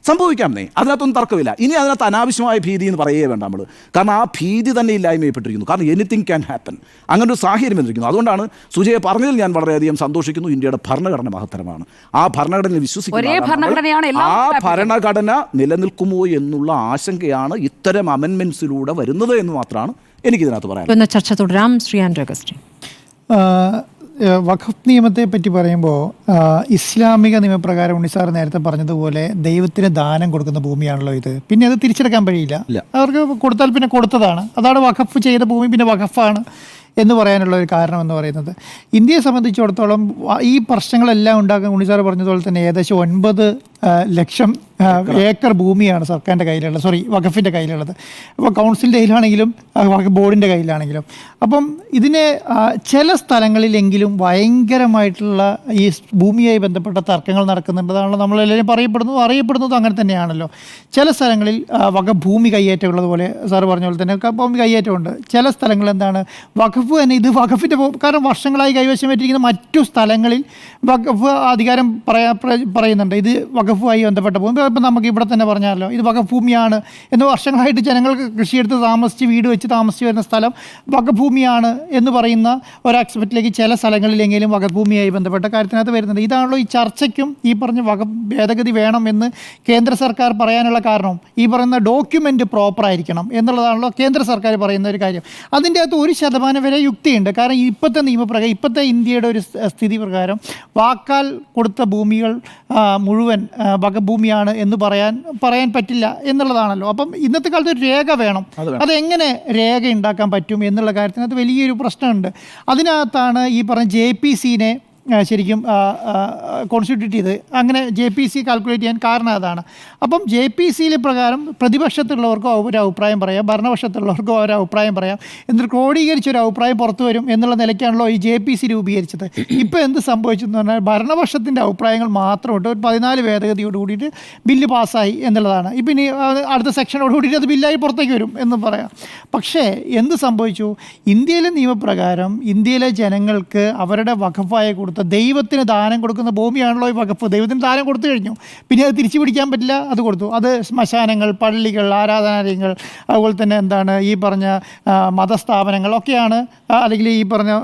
സംഭവിക്കാമെന്നേ, അതിനകത്തൊന്നും തർക്കമില്ല. ഇനി അതിനകത്ത് അനാവശ്യമായ ഭീതി എന്ന് പറയേ വേണ്ട നമ്മൾ. കാരണം ആ ഭീതി തന്നെ ഇല്ലായ്മപ്പെട്ടിരിക്കുന്നു. കാരണം എനിത്തിങ് ക്യാൻ ഹാപ്പൻ, അങ്ങനെ ഒരു സാഹചര്യം വന്നിരിക്കുന്നു. അതുകൊണ്ടാണ് സുജയ പറഞ്ഞതിൽ ഞാൻ വളരെയധികം സന്തോഷിക്കുന്നു. ഇന്ത്യയുടെ ഭരണഘടന മഹത്തരമാണ്. ആ ഭരണഘടനയിൽ വിശ്വസിക്കുന്ന ആ ഭരണഘടന നിലനിൽക്കുമോ എന്നുള്ള ആശങ്കയാണ് ഇത്തരം അമെൻമെന്റ്സിലൂടെ വരുന്നത് എന്ന് മാത്രമാണ് എനിക്കിതിനകത്ത് പറയാം. ചർച്ച തുടരാം. ശ്രീ ആൻഡ്രൂ അഗസ്റ്റിൻ, വഖഫ് നിയമത്തെ പറ്റി പറയുമ്പോൾ ഇസ്ലാമിക നിയമപ്രകാരം ഉണ്ണിസാർ നേരത്തെ പറഞ്ഞതുപോലെ ദൈവത്തിന് ദാനം കൊടുക്കുന്ന ഭൂമിയാണല്ലോ ഇത്. പിന്നെ അത് തിരിച്ചെടുക്കാൻ കഴിയില്ല. അവർക്ക് കൊടുത്താൽ പിന്നെ കൊടുത്തതാണ്. അതാണ് വഖഫ് ചെയ്ത ഭൂമി പിന്നെ വഖഫാണ് എന്ന് പറയാനുള്ള ഒരു കാരണം എന്ന് പറയുന്നത്. ഇന്ത്യയെ സംബന്ധിച്ചിടത്തോളം ഈ പ്രശ്നങ്ങളെല്ലാം ഉണ്ടാക്കാൻ ഉണ്ണിസാർ പറഞ്ഞതുപോലെ തന്നെ ഏകദേശം 9 ലക്ഷം ഏക്കർ ഭൂമിയാണ് സർക്കാരിൻ്റെ കയ്യിലുള്ളത്, വഖഫിൻ്റെ കയ്യിലുള്ളത്. അപ്പോൾ കൗൺസിലിൻ്റെ കയ്യിലാണെങ്കിലും വഖഫ് ബോർഡിൻ്റെ കയ്യിലാണെങ്കിലും. അപ്പം ഇതിനെ ചില സ്ഥലങ്ങളിലെങ്കിലും ഭയങ്കരമായിട്ടുള്ള ഈ ഭൂമിയായി ബന്ധപ്പെട്ട തർക്കങ്ങൾ നടക്കുന്നുണ്ടെന്നാണല്ലോ നമ്മളെല്ലാവരും അറിയപ്പെടുന്നതും അങ്ങനെ തന്നെയാണല്ലോ. ചില സ്ഥലങ്ങളിൽ വഖഫ് ഭൂമി കയ്യേറ്റം ഉള്ളതുപോലെ സാറ് പറഞ്ഞ പോലെ തന്നെ ഭൂമി കയ്യേറ്റമുണ്ട്. ചില സ്ഥലങ്ങളിൽ എന്താണ് വഖഫ് വഖഫ് തന്നെ ഇത് വഖഫിൻ്റെ കാരണം വർഷങ്ങളായി കൈവശം വെച്ചിരിക്കുന്ന മറ്റു സ്ഥലങ്ങളിൽ വഖഫ് അധികാരം പറയുന്നുണ്ട് ഇത് വഖഫുമായി ബന്ധപ്പെട്ട ഭൂമി. ഇപ്പം നമുക്ക് ഇവിടെ തന്നെ പറഞ്ഞാലോ ഇത് വഖഫ് ഭൂമിയാണ് എന്ന് വർഷങ്ങളായിട്ട് ജനങ്ങൾക്ക് കൃഷിയെടുത്ത് താമസിച്ച് വീട് വെച്ച് താമസിച്ച് വരുന്ന സ്ഥലം വഖഫ് ഭൂമിയാണ് എന്ന് പറയുന്ന ഒരു ആക്സ്പെക്റ്റിലേക്ക് ചില സ്ഥലങ്ങളിലെങ്കിലും വഖഫ് ഭൂമിയായി ബന്ധപ്പെട്ട കാര്യത്തിനകത്ത് വരുന്നുണ്ട്. ഇതാണല്ലോ ഈ ചർച്ചയ്ക്കും ഈ പറഞ്ഞ വഖഫ് ഭേദഗതി വേണം എന്ന് കേന്ദ്ര സർക്കാർ പറയാനുള്ള കാരണം. ഈ പറയുന്ന ഡോക്യുമെൻ്റ് പ്രോപ്പറായിരിക്കണം എന്നുള്ളതാണല്ലോ കേന്ദ്ര സർക്കാർ പറയുന്ന ഒരു കാര്യം. അതിൻ്റെ അകത്ത് 1% വരെ യുക്തിയുണ്ട്. കാരണം ഇപ്പോഴത്തെ നിയമപ്രകാരം ഇപ്പോഴത്തെ ഇന്ത്യയുടെ ഒരു സ്ഥിതി പ്രകാരം വാക്കാൽ കൊടുത്ത ഭൂമികൾ മുഴുവൻ വഖഫ് ഭൂമിയാണ് എന്ന് പറയാൻ പറ്റില്ല എന്നുള്ളതാണല്ലോ. അപ്പം ഇന്നത്തെ കാലത്ത് ഒരു രേഖ വേണം. അതെങ്ങനെ രേഖ ഉണ്ടാക്കാൻ പറ്റും എന്നുള്ള കാര്യത്തിനകത്ത് വലിയൊരു പ്രശ്നമുണ്ട്. അതിനകത്താണ് ഈ പറഞ്ഞ JPCനെ ശരിക്കും കോൺസ്റ്റിറ്റ്യൂട്ട് ചെയ്ത് അങ്ങനെ JPC കാൽക്കുലേറ്റ് ചെയ്യാൻ കാരണം അതാണ്. അപ്പം JPCയിലെ പ്രകാരം പ്രതിപക്ഷത്തുള്ളവർക്കോ ഒരു അഭിപ്രായം പറയാം, ഭരണപക്ഷത്തുള്ളവർക്കോ ഒരു അഭിപ്രായം പറയാം, എന്നിട്ട് ക്രോഡീകരിച്ചൊരു അഭിപ്രായം പുറത്തു വരും എന്നുള്ള നിലയ്ക്കാണല്ലോ ഈ JPC രൂപീകരിച്ചത്. ഇപ്പോൾ എന്ത് സംഭവിച്ചു എന്ന് പറഞ്ഞാൽ ഭരണപക്ഷത്തിൻ്റെ അഭിപ്രായങ്ങൾ മാത്രമിട്ട് ഒരു 14 ഭേദഗതിയോട് കൂടിയിട്ട് ബില്ല് പാസ്സായി എന്നുള്ളതാണ്. ഇപ്പം ഇനി അടുത്ത സെക്ഷനോട് കൂടിയിട്ട് അത് ബില്ലായി പുറത്തേക്ക് വരും എന്ന് പറയാം. പക്ഷേ എന്ത് സംഭവിച്ചു? ഇന്ത്യയിലെ നിയമപ്രകാരം ഇന്ത്യയിലെ ജനങ്ങൾക്ക് അവരുടെ വഖഫായ കൊടുത്ത ദൈവത്തിന് ദാനം കൊടുക്കുന്ന ഭൂമിയാണല്ലോ ഈ വഖഫ്. ദൈവത്തിന് ദാനം കൊടുത്തു കഴിഞ്ഞു, പിന്നെ അത് തിരിച്ചു പിടിക്കാൻ പറ്റില്ല, അത് കൊടുത്തു. അത് ശ്മശാനങ്ങൾ, പള്ളികൾ, ആരാധനാലയങ്ങൾ, അതുപോലെ തന്നെ ഈ പറഞ്ഞ മതസ്ഥാപനങ്ങളൊക്കെയാണ്, അല്ലെങ്കിൽ ഈ പറഞ്ഞ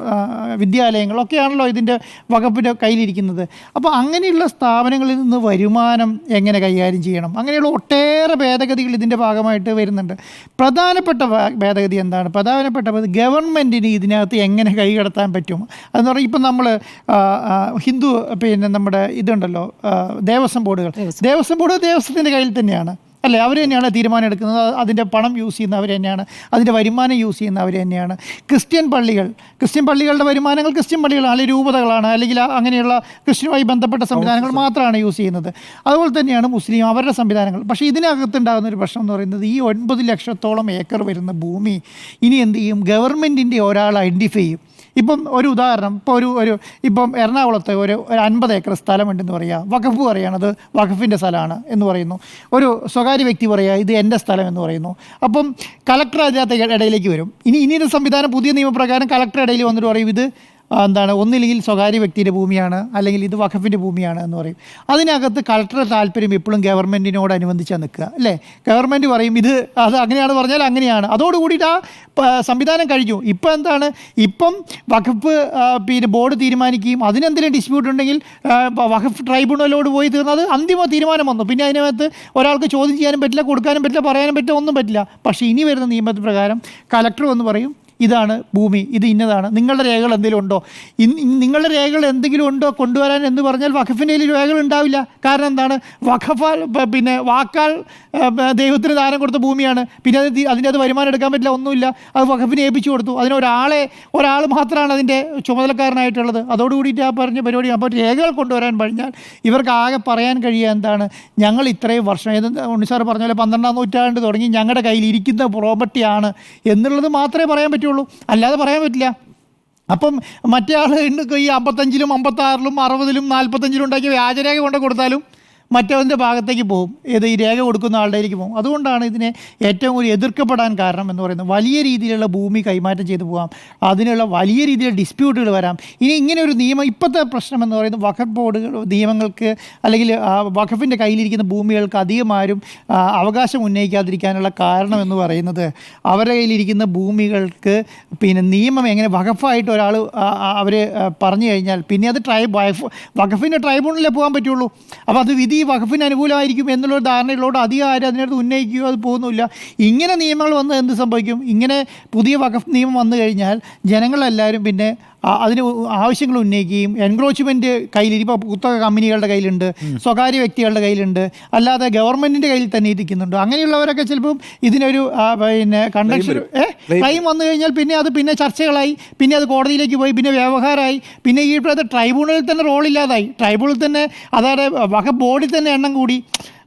വിദ്യാലയങ്ങളൊക്കെയാണല്ലോ ഇതിൻ്റെ വഖഫിൻ്റെ കയ്യിലിരിക്കുന്നത്. അപ്പോൾ അങ്ങനെയുള്ള സ്ഥാപനങ്ങളിൽ നിന്ന് വരുമാനം എങ്ങനെ കൈകാര്യം ചെയ്യണം, അങ്ങനെയുള്ള ഒട്ടേറെ ഭേദഗതികൾ ഇതിൻ്റെ ഭാഗമായിട്ട് വരുന്നുണ്ട്. പ്രധാനപ്പെട്ട ഭേദഗതി എന്താണ്? പ്രധാനപ്പെട്ട ഗവൺമെൻറ്റിന് ഇതിനകത്ത് എങ്ങനെ കൈകടത്താൻ പറ്റും അതെന്ന് പറഞ്ഞാൽ ഇപ്പം നമ്മൾ ഹിന്ദു നമ്മുടെ ഇതുണ്ടല്ലോ ദേവസ്വം ബോർഡുകൾ, ദേവസ്വം ബോർഡ് ദേവസ്വത്തിൻ്റെ കയ്യിൽ തന്നെയാണ് അല്ലേ? അവർ തന്നെയാണ് തീരുമാനം എടുക്കുന്നത്. അതിൻ്റെ പണം യൂസ് ചെയ്യുന്ന അവർ തന്നെയാണ്, അതിൻ്റെ വരുമാനം യൂസ് ചെയ്യുന്ന അവർ തന്നെയാണ്. ക്രിസ്ത്യൻ പള്ളികളുടെ വരുമാനങ്ങൾ ക്രിസ്ത്യൻ പള്ളികളാണ്, അല്ലെങ്കിൽ രൂപതകളാണ്, അല്ലെങ്കിൽ അങ്ങനെയുള്ള ക്രിസ്ത്യനുമായി ബന്ധപ്പെട്ട സംവിധാനങ്ങൾ മാത്രമാണ് യൂസ് ചെയ്യുന്നത്. അതുപോലെ തന്നെയാണ് മുസ്ലിം അവരുടെ സംവിധാനങ്ങൾ. പക്ഷേ ഇതിനകത്തുണ്ടാകുന്ന ഒരു പ്രശ്നം എന്ന് പറയുന്നത് ഈ 9 ലക്ഷത്തോളം ഏക്കർ വരുന്ന ഭൂമി ഇനി എന്ത് ചെയ്യും? ഗവൺമെൻറ്റിൻ്റെ ഒരാൾ ഐഡൻറ്റിഫൈ ചെയ്യും. ഇപ്പം ഒരു ഉദാഹരണം, ഇപ്പം എറണാകുളത്ത് ഒരു 50 ഏക്കർ സ്ഥലമുണ്ടെന്ന് പറയുക, വഖഫ് പറയുകയാണത് വഖഫിൻ്റെ സ്ഥലമാണ് എന്ന് പറയുന്നു. ഒരു സ്വകാര്യ വ്യക്തി പറയുക ഇത് എൻ്റെ സ്ഥലം എന്ന് പറയുന്നു. അപ്പം കളക്ടർ അതിനകത്ത് ഇടയിലേക്ക് വരും. ഇനിയൊരു സംവിധാനം പുതിയ നിയമപ്രകാരം കളക്ടർ ഇടയിൽ വന്നിട്ട് പറയും ഇത് ഒന്നില്ലെങ്കിൽ സ്വകാര്യ വ്യക്തിയുടെ ഭൂമിയാണ്, അല്ലെങ്കിൽ ഇത് വഖഫിൻ്റെ ഭൂമിയാണ് എന്ന് പറയും. അതിനകത്ത് കളക്ടറുടെ താല്പര്യം എപ്പോഴും ഗവൺമെൻറ്റിനോടനുബന്ധിച്ചാണ് നിൽക്കുക അല്ലേ? ഗവൺമെൻറ് പറയും അത് അങ്ങനെയാണ് പറഞ്ഞാൽ അങ്ങനെയാണ്. അതോടുകൂടിയിട്ട് ആ സംവിധാനം കഴിഞ്ഞു. ഇപ്പം വഖഫ് ബോർഡ് തീരുമാനിക്കുകയും അതിനെന്തെങ്കിലും ഡിസ്പ്യൂട്ട് ഉണ്ടെങ്കിൽ വഖഫ് ട്രൈബ്യൂണലോട് പോയി തീർന്നത് അന്തിമ തീരുമാനം വന്നു. പിന്നെ അതിനകത്ത് ഒരാൾക്ക് ചോദ്യം ചെയ്യാനും പറ്റില്ല, കൊടുക്കാനും പറ്റില്ല, പറയാനും പറ്റില്ല, ഒന്നും പറ്റില്ല. പക്ഷേ ഇനി വരുന്ന നിയമപ്രകാരം കളക്ടർ വന്ന് പറയും ഇതാണ് ഭൂമി, ഇത് ഇന്നതാണ്, നിങ്ങളുടെ രേഖകൾ എന്തെങ്കിലും ഉണ്ടോ, നിങ്ങളുടെ രേഖകൾ എന്തെങ്കിലും ഉണ്ടോ കൊണ്ടുവരാൻ എന്ന് പറഞ്ഞാൽ വഖഫിൻ്റെ കയ്യിൽ രേഖകൾ ഉണ്ടാവില്ല. കാരണം എന്താണ്? വാക്കാൽ ദൈവത്തിന് ദാനം കൊടുത്ത ഭൂമിയാണ്. പിന്നെ അതിൻ്റെ അത് വരുമാനം എടുക്കാൻ പറ്റില്ല, ഒന്നുമില്ല. അത് വഖഫിനെ ഏൽപ്പിച്ചു കൊടുത്തു. അതിന് ഒരാൾ മാത്രമാണ് അതിൻ്റെ ചുമതലക്കാരനായിട്ടുള്ളത്. അതോടുകൂടിയിട്ട് ആ പറഞ്ഞ പരിപാടി. അപ്പോൾ രേഖകൾ കൊണ്ടുവരാൻ കഴിഞ്ഞാൽ ഇവർക്ക് ആകെ പറയാൻ കഴിയുക എന്താണ്? ഞങ്ങൾ ഇത്രയും വർഷം ഉണ്ണിസാർ പറഞ്ഞ പോലെ 12-ാം നൂറ്റാണ്ട് തുടങ്ങി ഞങ്ങളുടെ കയ്യിൽ ഇരിക്കുന്ന പ്രോപ്പർട്ടിയാണ് എന്നുള്ളത് മാത്രമേ പറയാൻ പറ്റുള്ളൂ, അല്ലാതെ പറയാൻ പറ്റില്ല. അപ്പം മറ്റേ ആൾ ഈ 55-ലും 56-ലും 60-ലും 45-ലും ഉണ്ടാക്കിയ വ്യാജരേഖ കൊണ്ട് കൊടുത്താലും മറ്റവൻ്റെ ഭാഗത്തേക്ക് പോകും, ഈ രേഖ കൊടുക്കുന്ന ആളുടേക്ക് പോകും. അതുകൊണ്ടാണ് ഇതിനെ ഏറ്റവും കൂടുതൽ എതിർക്കപ്പെടാൻ കാരണം എന്ന് പറയുന്നത്. വലിയ രീതിയിലുള്ള ഭൂമി കൈമാറ്റം ചെയ്തു പോകാം, അതിനുള്ള വലിയ രീതിയിലുള്ള ഡിസ്പ്യൂട്ടുകൾ വരാം. ഇങ്ങനെ ഒരു നിയമം ഇപ്പോഴത്തെ പ്രശ്നം എന്ന് പറയുന്നത് വഖഫ് ബോർഡുകൾ നിയമങ്ങൾക്ക് അല്ലെങ്കിൽ വഖഫിൻ്റെ കയ്യിലിരിക്കുന്ന ഭൂമികൾക്ക് അധികമാരും അവകാശം ഉന്നയിക്കാതിരിക്കാനുള്ള കാരണം എന്ന് പറയുന്നത് അവരുടെ കയ്യിലിരിക്കുന്ന ഭൂമികൾക്ക് നിയമം എങ്ങനെ വഖഫായിട്ട് ഒരാൾ അവർ പറഞ്ഞു കഴിഞ്ഞാൽ പിന്നെ അത് വഖഫിൻ്റെ ട്രൈബ്യൂണലിലേ പോകാൻ പറ്റുള്ളൂ. അപ്പോൾ അത് വിധി വഖഫിന് അനുകൂലമായിരിക്കും എന്നുള്ളൊരു ധാരണയിലോട് അധികം ആരും അതിനകത്ത് ഉന്നയിക്കുകയോ അത് പോകുന്നില്ല. ഇങ്ങനെ നിയമങ്ങൾ വന്ന് എന്ത് സംഭവിക്കും? ഇങ്ങനെ പുതിയ വഖഫ് നിയമം വന്നു കഴിഞ്ഞാൽ ജനങ്ങളെല്ലാവരും പിന്നെ അതിന് ആവശ്യങ്ങൾ ഉന്നയിക്കുകയും എൻക്രോച്ച്മെൻറ്റ് കയ്യിലിരിപ്പോൾ പുസ്തക കമ്പനികളുടെ കയ്യിലുണ്ട്, സ്വകാര്യ വ്യക്തികളുടെ കയ്യിലുണ്ട്, അല്ലാതെ ഗവൺമെൻറ്റിൻ്റെ കയ്യിൽ തന്നെ ഇരിക്കുന്നുണ്ട്. അങ്ങനെയുള്ളവരൊക്കെ ചിലപ്പം ഇതിനൊരു കണ്ടക്ഷൻ ക്ലെയിം വന്നു കഴിഞ്ഞാൽ പിന്നെ ചർച്ചകളായി, പിന്നെ അത് കോടതിയിലേക്ക് പോയി, പിന്നെ വ്യവഹാരമായി, പിന്നെ ഈ ട്രൈബ്യൂണലിൽ തന്നെ റോളില്ലാതായി. ട്രൈബ്യൂണലിൽ തന്നെ അതായത് വഖഫ് ബോർഡിൽ തന്നെ എണ്ണം കൂടി.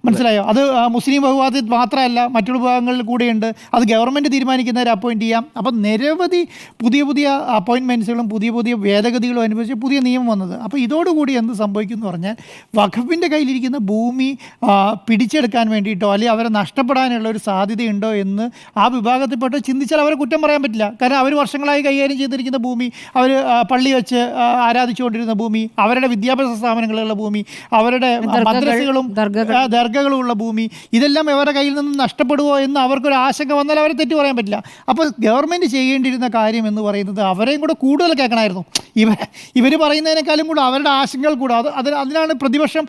മനസ്സിലായോ? അത് മുസ്ലിം വിഭാഗത്തിൽ മാത്രമല്ല, മറ്റുള്ള വിഭാഗങ്ങളിൽ കൂടെയുണ്ട്. അത് ഗവൺമെൻറ് തീരുമാനിക്കുന്നവരെ അപ്പോയിൻറ്റ് ചെയ്യാം. അപ്പം നിരവധി പുതിയ പുതിയ അപ്പോയിൻമെൻറ്റ്സുകളും പുതിയ പുതിയ ഭേദഗതികളും അനുസരിച്ച് പുതിയ നിയമം വന്നത്. അപ്പോൾ ഇതോടുകൂടി എന്ത് സംഭവിക്കും എന്ന് പറഞ്ഞാൽ വഖഫിൻ്റെ കയ്യിലിരിക്കുന്ന ഭൂമി പിടിച്ചെടുക്കാൻ വേണ്ടിയിട്ടോ അല്ലെങ്കിൽ അവരെ നഷ്ടപ്പെടാനുള്ള ഒരു സാധ്യതയുണ്ടോ എന്ന് ആ വിഭാഗത്തിൽപ്പെട്ട് ചിന്തിച്ചാൽ അവരെ കുറ്റം പറയാൻ പറ്റില്ല. കാരണം അവർ വർഷങ്ങളായി കൈകാര്യം ചെയ്തിരിക്കുന്ന ഭൂമി, അവർ പള്ളി വെച്ച് ആരാധിച്ചുകൊണ്ടിരുന്ന ഭൂമി, അവരുടെ വിദ്യാഭ്യാസ സ്ഥാപനങ്ങളുള്ള ഭൂമി, അവരുടെ മദ്രസകളും ദർഗകളും ഉള്ള ഭൂമി, ഇതെല്ലാം അവരുടെ കയ്യിൽ നിന്ന് നഷ്ടപ്പെടുമോ എന്ന് അവർക്കൊരു ആശങ്ക വന്നാൽ അവരെ തെറ്റു പറയാൻ പറ്റില്ല. അപ്പോൾ ഗവൺമെൻറ് ചെയ്യേണ്ടിയിരുന്ന കാര്യം എന്ന് പറയുന്നത് അവരെയും കൂടെ കൂടുതൽ കേൾക്കണമായിരുന്നു. ഇവർ പറയുന്നതിനേക്കാളും കൂടെ അവരുടെ ആശങ്കകൾ കൂടെ അതിനാണ് പ്രതിപക്ഷം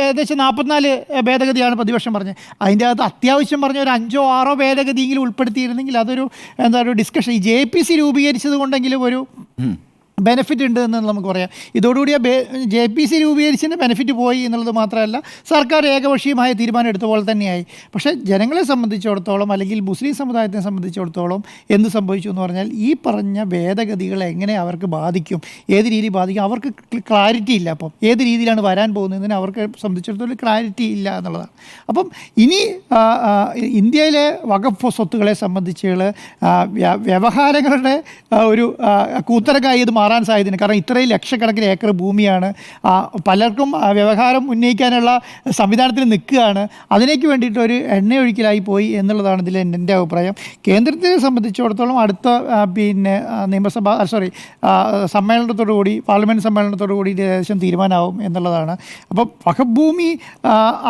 ഏകദേശം 44 ഭേദഗതിയാണ് പ്രതിപക്ഷം പറഞ്ഞത്. അതിൻ്റെ അകത്ത് അത്യാവശ്യം പറഞ്ഞ ഒരു 5 or 6 ഭേദഗതിയെങ്കിലും ഉൾപ്പെടുത്തിയിരുന്നെങ്കിൽ അതൊരു ഒരു ഡിസ്കഷൻ, ഈ JPC രൂപീകരിച്ചത് കൊണ്ടെങ്കിലും ഒരു ബെനിഫിറ്റ് ഉണ്ട് എന്ന് നമുക്ക് പറയാം. ഇതോടുകൂടി JPC രൂപീകരിച്ചതിൻ്റെ ബെനിഫിറ്റ് പോയി എന്നുള്ളത് മാത്രമല്ല, സർക്കാർ ഏകപക്ഷീയമായ തീരുമാനം എടുത്ത പോലെ തന്നെയായി. പക്ഷേ ജനങ്ങളെ സംബന്ധിച്ചിടത്തോളം അല്ലെങ്കിൽ മുസ്ലിം സമുദായത്തെ സംബന്ധിച്ചിടത്തോളം എന്ത് സംഭവിച്ചു എന്ന് പറഞ്ഞാൽ ഈ പറഞ്ഞ ഭേദഗതികൾ എങ്ങനെ അവർക്ക് ബാധിക്കും, ഏത് രീതി ബാധിക്കും, അവർക്ക് ക്ലാരിറ്റി ഇല്ല. അപ്പം ഏത് രീതിയിലാണ് വരാൻ പോകുന്നതിന് അവർക്ക് സംബന്ധിച്ചിടത്തോളം ക്ലാരിറ്റി ഇല്ല എന്നുള്ളതാണ്. അപ്പം ഇനി ഇന്ത്യയിലെ വഖഫ് സ്വത്തുക്കളെ സംബന്ധിച്ചുള്ള വ്യവഹാരങ്ങളുടെ ഒരു കൂത്തരക്കായി ഇത് മാറാൻ സാധ്യതയുണ്ട്. കാരണം ഇത്രയും ലക്ഷക്കണക്കിന് ഏക്കർ ഭൂമിയാണ്, പലർക്കും വ്യവഹാരം ഉന്നയിക്കാനുള്ള സംവിധാനത്തിൽ നിൽക്കുകയാണ്. അതിലേക്ക് വേണ്ടിയിട്ട് ഒരു എണ്ണയൊഴുക്കിലായി പോയി എന്നുള്ളതാണ് ഇതിൽ എൻ്റെ അഭിപ്രായം. കേന്ദ്രത്തെ സംബന്ധിച്ചിടത്തോളം അടുത്ത സമ്മേളനത്തോടു കൂടി, പാർലമെൻറ്റ് സമ്മേളനത്തോടു കൂടി ഏകദേശം തീരുമാനമാവും എന്നുള്ളതാണ്. അപ്പം വഖഫ് ഭൂമി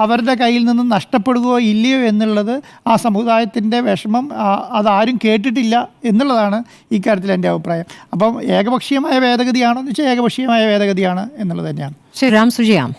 അവരുടെ കയ്യിൽ നിന്ന് നഷ്ടപ്പെടുകയോ ഇല്ലയോ എന്നുള്ളത് ആ സമുദായത്തിൻ്റെ വിഷമം അതാരും കേട്ടിട്ടില്ല എന്നുള്ളതാണ് ഇക്കാര്യത്തിൽ എൻ്റെ അഭിപ്രായം. അപ്പം ഏകപക്ഷീയമായ ഭേദഗതിയാണോ എന്ന് വെച്ചാൽ ഏകപക്ഷീയമായ ഭേദഗതിയാണ് എന്നുള്ളത് തന്നെയാണ്. ശരി, രാം സുജിയാം.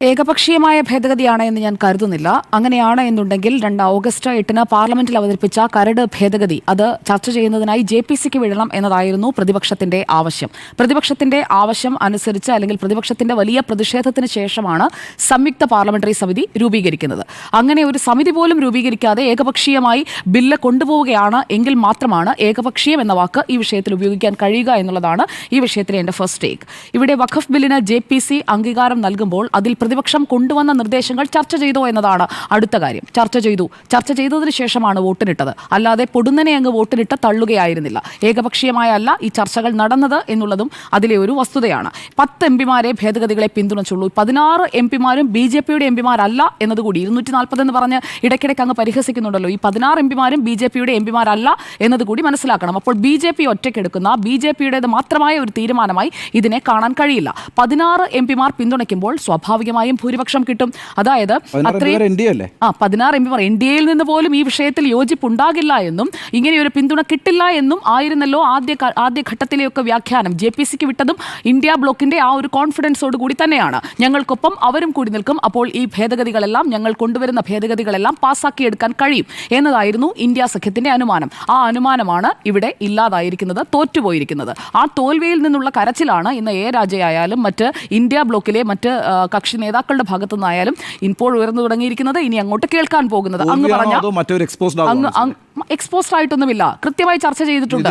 ഏകപക്ഷീയമായ ഭേദഗതിയാണ് എന്ന് ഞാൻ കരുതുന്നില്ല. അങ്ങനെയാണ് എന്നുണ്ടെങ്കിൽ ഓഗസ്റ്റ് 8 പാർലമെന്റിൽ അവതരിപ്പിച്ച കരട് ഭേദഗതി അത് ചർച്ച ചെയ്യുന്നതിനായി JPCക്ക് വിടണം എന്നതായിരുന്നു പ്രതിപക്ഷത്തിന്റെ ആവശ്യം. പ്രതിപക്ഷത്തിന്റെ ആവശ്യം അനുസരിച്ച് അല്ലെങ്കിൽ പ്രതിപക്ഷത്തിന്റെ വലിയ പ്രതിഷേധത്തിന് ശേഷമാണ് സംയുക്ത പാർലമെന്ററി സമിതി രൂപീകരിക്കുന്നത്. അങ്ങനെ ഒരു സമിതി പോലും രൂപീകരിക്കാതെ ഏകപക്ഷീയമായി ബില്ല് കൊണ്ടുപോവുകയാണ് എങ്കിൽ മാത്രമാണ് ഏകപക്ഷീയം എന്ന വാക്ക് ഈ വിഷയത്തിൽ ഉപയോഗിക്കാൻ കഴിയുക എന്നുള്ളതാണ് ഈ വിഷയത്തിലെ എൻ്റെ ഫസ്റ്റ് ടേക്ക്. ഇവിടെ വഖഫ് ബില്ലിന് JPC അംഗീകാരം നൽകുമ്പോൾ അതിൽ പ്രതിപക്ഷം കൊണ്ടുവന്ന നിർദ്ദേശങ്ങൾ ചർച്ച ചെയ്തോ എന്നതാണ് അടുത്ത കാര്യം. ചർച്ച ചെയ്തതിന് ശേഷമാണ് വോട്ടിനിട്ടത്. അല്ലാതെ പൊടുന്നനെ അങ്ങ് വോട്ടിനിട്ട് തള്ളുകയായിരുന്നില്ല. ഏകപക്ഷീയമായ അല്ല ഈ ചർച്ചകൾ നടന്നത് എന്നുള്ളതും അതിലെ ഒരു വസ്തുതയാണ്. 10 MPമാരെ ഭേദഗതികളെ പിന്തുണച്ചുള്ളൂ. 16 MPമാരും BJPയുടെ MPമാരല്ല എന്നതുകൂടി 240 എന്ന് പറഞ്ഞ് ഇടയ്ക്കിടയ്ക്ക് അങ്ങ് പരിഹസിക്കുന്നുണ്ടല്ലോ. ഈ 16 MPമാരും BJPയുടെ MPമാരല്ല എന്നതുകൂടി മനസ്സിലാക്കണം. അപ്പോൾ BJP ഒറ്റയ്ക്കെടുക്കുന്ന BJPയുടേത് മാത്രമായ ഒരു തീരുമാനമായി ഇതിനെ കാണാൻ കഴിയില്ല. 16 MPമാർ പിന്തുണയ്ക്കുമ്പോൾ സ്വാഭാവികമായും ഭൂരിപക്ഷം കിട്ടും. അതായത് 16 MPമാർ NDAയിൽ നിന്ന് പോലും ഈ വിഷയത്തിൽ യോജിപ്പുണ്ടാകില്ല എന്നും ഇങ്ങനെയൊരു പിന്തുണ കിട്ടില്ല എന്നും ആയിരുന്നല്ലോ ആദ്യ ഘട്ടത്തിലെയൊക്കെ വ്യാഖ്യാനം. JPCക്ക് വിട്ടതും ഇന്ത്യ ബ്ലോക്കിന്റെ ആ ഒരു കോൺഫിഡൻസോട് കൂടി തന്നെയാണ്. ഞങ്ങൾക്കൊപ്പം അവരും കൂടി നിൽക്കും, അപ്പോൾ ഈ ഭേദഗതികളെല്ലാം, ഞങ്ങൾ കൊണ്ടുവരുന്ന ഭേദഗതികളെല്ലാം പാസ്സാക്കിയെടുക്കാൻ കഴിയും എന്നതായിരുന്നു ഇന്ത്യ സഖ്യത്തിന്റെ അനുമാനം. ആ അനുമാനമാണ് ഇവിടെ ഇല്ലാതായിരിക്കുന്നത്, തോറ്റുപോയിരിക്കുന്നത്. ആ തോൽവിയിൽ നിന്നുള്ള കരച്ചിലാണ് ഇന്ന് രാജയായാലും മറ്റ് ഇന്ത്യ ബ്ലോക്കിലെ മറ്റ് കക്ഷി നേതാക്കളുടെ ഭാഗത്തു നിന്നായാലും ഇപ്പോൾ ഉയർന്നു തുടങ്ങിയിരിക്കുന്നത്, ഇനി അങ്ങോട്ട് കേൾക്കാൻ പോകുന്നത്. അങ്ങ് പറഞ്ഞ എക്സ്പോസ്ഡ് ആയിട്ടൊന്നുമില്ല, കൃത്യമായി ചർച്ച ചെയ്തിട്ടുണ്ട്.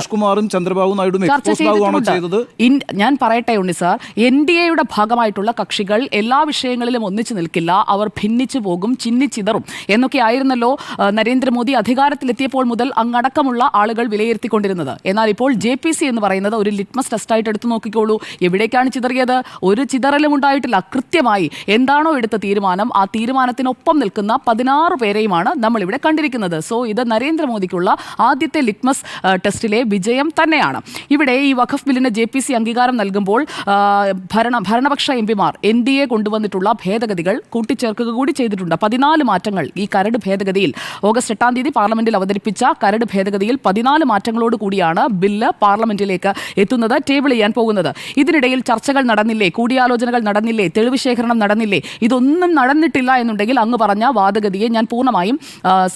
ഞാൻ പറയട്ടെ ഉണ്ണി സാർ, NDAയുടെ ഭാഗമായിട്ടുള്ള കക്ഷികൾ എല്ലാ വിഷയങ്ങളിലും ഒന്നിച്ചു നിൽക്കില്ല, അവർ ഭിന്നിച്ചു പോകും, ചിന്നിച്ചിതറും എന്നൊക്കെ ആയിരുന്നല്ലോ നരേന്ദ്രമോദി അധികാരത്തിലെത്തിയപ്പോൾ മുതൽ അങ്ങടക്കമുള്ള ആളുകൾ വിലയിരുത്തിക്കൊണ്ടിരുന്നത്. എന്നാൽ ഇപ്പോൾ JPC എന്ന് പറയുന്നത് ഒരു ലിറ്റ്മസ് ടെസ്റ്റായിട്ട് എടുത്തു നോക്കിക്കോളൂ. എവിടേക്കാണ് ചിതറിയത്? ഒരു ചിതറലും ഉണ്ടായിട്ടില്ല. കൃത്യമായി എന്താണോ എടുത്ത തീരുമാനം ആ തീരുമാനത്തിനൊപ്പം നിൽക്കുന്ന 16 പേരെയുമാണ് നമ്മളിവിടെ കണ്ടിരിക്കുന്നത്. സോ ഇത് നരേന്ദ്രമോദിക്കുള്ള ആദ്യത്തെ ലിറ്റ്മസ് ടെസ്റ്റിലെ വിജയം തന്നെയാണ്. ഇവിടെ ഈ വഖഫ് ബില്ലിന് JPC അംഗീകാരം നൽകുമ്പോൾ ഭരണപക്ഷ MPമാർ NDA കൊണ്ടുവന്നിട്ടുള്ള ഭേദഗതികൾ കൂട്ടിച്ചേർക്കുക കൂടി ചെയ്തിട്ടുണ്ട്. 14 മാറ്റങ്ങൾ ഈ കരട് ഭേദഗതിയിൽ ഓഗസ്റ്റ് 8 പാർലമെന്റിൽ അവതരിപ്പിച്ച കരട് ഭേദഗതിയിൽ 14 മാറ്റങ്ങളോട് കൂടിയാണ് ബില്ല് പാർലമെന്റിലേക്ക് എത്തുന്നത്, ടേബിൾ ചെയ്യാൻ പോകുന്നത്. ഇതിനിടയിൽ ചർച്ചകൾ നടന്നില്ലേ, കൂടിയാലോചനകൾ നടന്നില്ലേ, തെളിവ് ശേഖരണം നടന്നില്ലേ? ഇതൊന്നും നടന്നിട്ടില്ല എന്നുണ്ടെങ്കിൽ അങ്ങ് പറഞ്ഞ വാദഗതിയെ ഞാൻ പൂർണ്ണമായും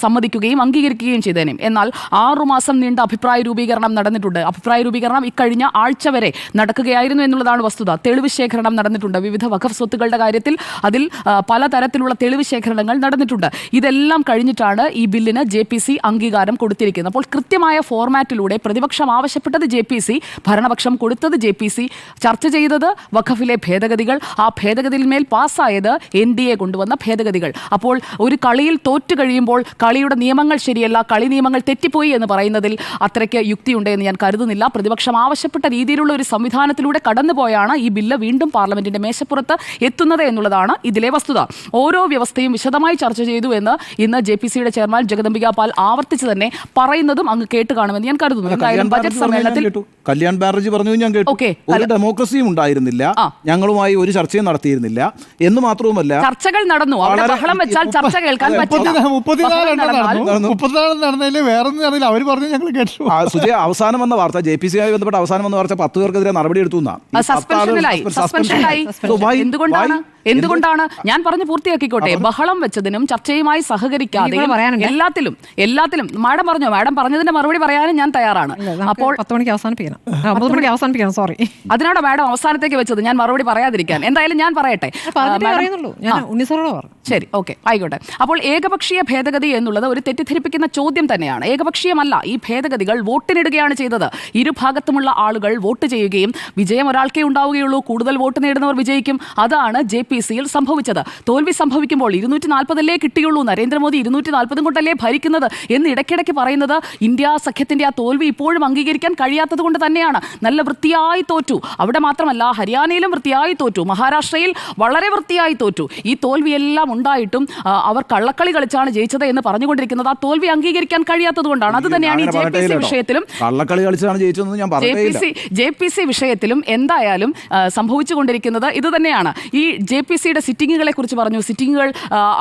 സമ്മതിക്കുകയും അംഗീകരിക്കുകയും ചെയ്തേനെ. എന്നാൽ 6 മാസം നീണ്ട അഭിപ്രായ രൂപീകരണം നടന്നിട്ടുണ്ട്. അഭിപ്രായ രൂപീകരണം ഇക്കഴിഞ്ഞ ആഴ്ച വരെ നടക്കുകയായിരുന്നു എന്നുള്ളതാണ് വസ്തുത. തെളിവ് ശേഖരണം നടന്നിട്ടുണ്ട്. വിവിധ വഖഫ് സ്വത്തുക്കളുടെ കാര്യത്തിൽ അതിൽ പലതരത്തിലുള്ള തെളിവ് ശേഖരണങ്ങൾ നടന്നിട്ടുണ്ട്. ഇതെല്ലാം കഴിഞ്ഞിട്ടാണ് ഈ ബില്ലിന് JPC അംഗീകാരം കൊടുത്തിരിക്കുന്നത്. അപ്പോൾ കൃത്യമായ ഫോർമാറ്റിലൂടെ പ്രതിപക്ഷം ആവശ്യപ്പെട്ടത് JPC, ഭരണപക്ഷം കൊടുത്തത് JPC, ചർച്ച ചെയ്തത് വഖഫിലെ ഭേദഗതികൾ, ആ ഭേദഗതിയിൽ മേൽ പാസ് പാസ്സായത് NDA കൊണ്ടുവന്ന ഭേദഗതികൾ. അപ്പോൾ ഒരു കളിയിൽ തോറ്റു കഴിയുമ്പോൾ കളിയുടെ നിയമങ്ങൾ ശരിയല്ല, കളി നിയമങ്ങൾ തെറ്റിപ്പോയി എന്ന് പറയുന്നതിൽ അത്രയ്ക്ക് യുക്തിയുണ്ട് എന്ന് ഞാൻ കരുതുന്നില്ല. പ്രതിപക്ഷം ആവശ്യപ്പെട്ട രീതിയിലുള്ള ഒരു സംവിധാനത്തിലൂടെ കടന്നുപോയാണ് ഈ ബില്ല് വീണ്ടും പാർലമെന്റിന്റെ മേശപ്പുറത്ത് എത്തുന്നത് എന്നുള്ളതാണ് ഇതിലെ വസ്തുത. ഓരോ വ്യവസ്ഥയും വിശദമായി ചർച്ച ചെയ്തു എന്ന് ഇന്ന് JPCയുടെ ചെയർമാൻ ജഗദംബിക പാൽ ആവർത്തിച്ച് തന്നെ പറയുന്നതും അങ്ങ് കേട്ട് കാണുമെന്ന് ഞാൻ കരുതുന്നു. എന്തായാലും ബജറ്റ് സമ്മേളനത്തിൽ കല്യാൺ ബാനർജി പറഞ്ഞു ഞാൻ കേട്ടു. ഒരു ഡെമോക്രസിയും ഉണ്ടായിരുന്നില്ല, ഞങ്ങളുമായി ഒരു ചർച്ചയും നടത്തിയിരുന്നില്ല എന്ന് മാത്രവുമല്ല ചർച്ചകൾ നടന്നു. അവിടെ ബഹളം വെച്ചാൽ ചർച്ച കേൾക്കാൻ പറ്റില്ല. 34 നടന്നതിൽ വേറൊന്നും നടന്നില്ല. അവർ പറഞ്ഞു ഞങ്ങൾ കേട്ടു. സുജയ, അവസാനം വന്ന വാർത്ത JPCയുമായി ബന്ധപ്പെട്ട അവസാനം വന്ന വാർത്ത 10 പേർക്കെതിരെ നടപടി എടുത്തു. സസ്പെൻഷനിലായി. എന്തുകൊണ്ടാണ് ഞാൻ പറഞ്ഞു പൂർത്തിയാക്കിക്കോട്ടെ. ബഹളം വെച്ചതിനും ചർച്ചയുമായി സഹകരിക്കാതെ എല്ലാത്തിലും മാഡം പറഞ്ഞതിന്റെ മറുപടി പറയാനും ഞാൻ തയ്യാറാണ്. അപ്പോൾ 10 മണിക്ക് അവസാനിപ്പിക്കണം. സോറി, അതിനാണോ മാഡം അവസാനത്തേക്ക് വെച്ചത് ഞാൻ മറുപടി പറയാതിരിക്കാൻ? എന്തായാലും ഞാൻ പറയട്ടെ. ശരി, ഓക്കെ, ആയിക്കോട്ടെ. അപ്പോൾ ഏകപക്ഷീയ ഭേദഗതി എന്നുള്ളത് ഒരു തെറ്റിദ്ധരിപ്പിക്കുന്ന ചോദ്യം തന്നെയാണ്. ഏകപക്ഷീയമല്ല. ഈ ഭേദഗതികൾ വോട്ടിനിടുകയാണ് ചെയ്തത്. ഇരുഭാഗത്തുമുള്ള ആളുകൾ വോട്ട് ചെയ്യുകയും വിജയം ഒരാൾക്കേ ഉണ്ടാവുകയുള്ളൂ, കൂടുതൽ വോട്ട് നേടുന്നവർ വിജയിക്കും. അതാണ് JPCയിൽ സംഭവിച്ചത്. തോൽവി സംഭവിക്കുമ്പോൾ 240 കിട്ടിയുള്ളൂ, നരേന്ദ്രമോദി 240 കൊണ്ടല്ലേ ഭരിക്കുന്നത് എന്ന് ഇടയ്ക്കിടയ്ക്ക് പറയുന്നത് ഇന്ത്യ സഖ്യത്തിന്റെ ആ തോൽവി ഇപ്പോഴും അംഗീകരിക്കാൻ കഴിയാത്തത് കൊണ്ട് തന്നെയാണ്. നല്ല വൃത്തിയായി തോറ്റു. അവിടെ മാത്രമല്ല, ഹരിയാനയിലും വൃത്തിയായി തോറ്റു, മഹാരാഷ്ട്രയിൽ വളരെ വൃത്തിയായി തോറ്റു. ഈ തോൽവിയെല്ലാം ഉണ്ടായിട്ടും അവർ കള്ളക്കളി കളിച്ചാണ് ജയിച്ചത് എന്ന് പറഞ്ഞുകൊണ്ടിരിക്കുന്നത് ആ തോൽവി അംഗീകരിക്കാൻ കഴിയാത്തത് കൊണ്ടാണ്. അത് തന്നെയാണ് ഈ JPC വിഷയത്തിലും JPC വിഷയത്തിലും എന്തായാലും സംഭവിച്ചുകൊണ്ടിരിക്കുന്നത് ഇത് തന്നെയാണ്. ഈ JPCയുടെ സിറ്റിങ്ങുകളെ കുറിച്ച് പറഞ്ഞു. സിറ്റിങ്ങുകൾ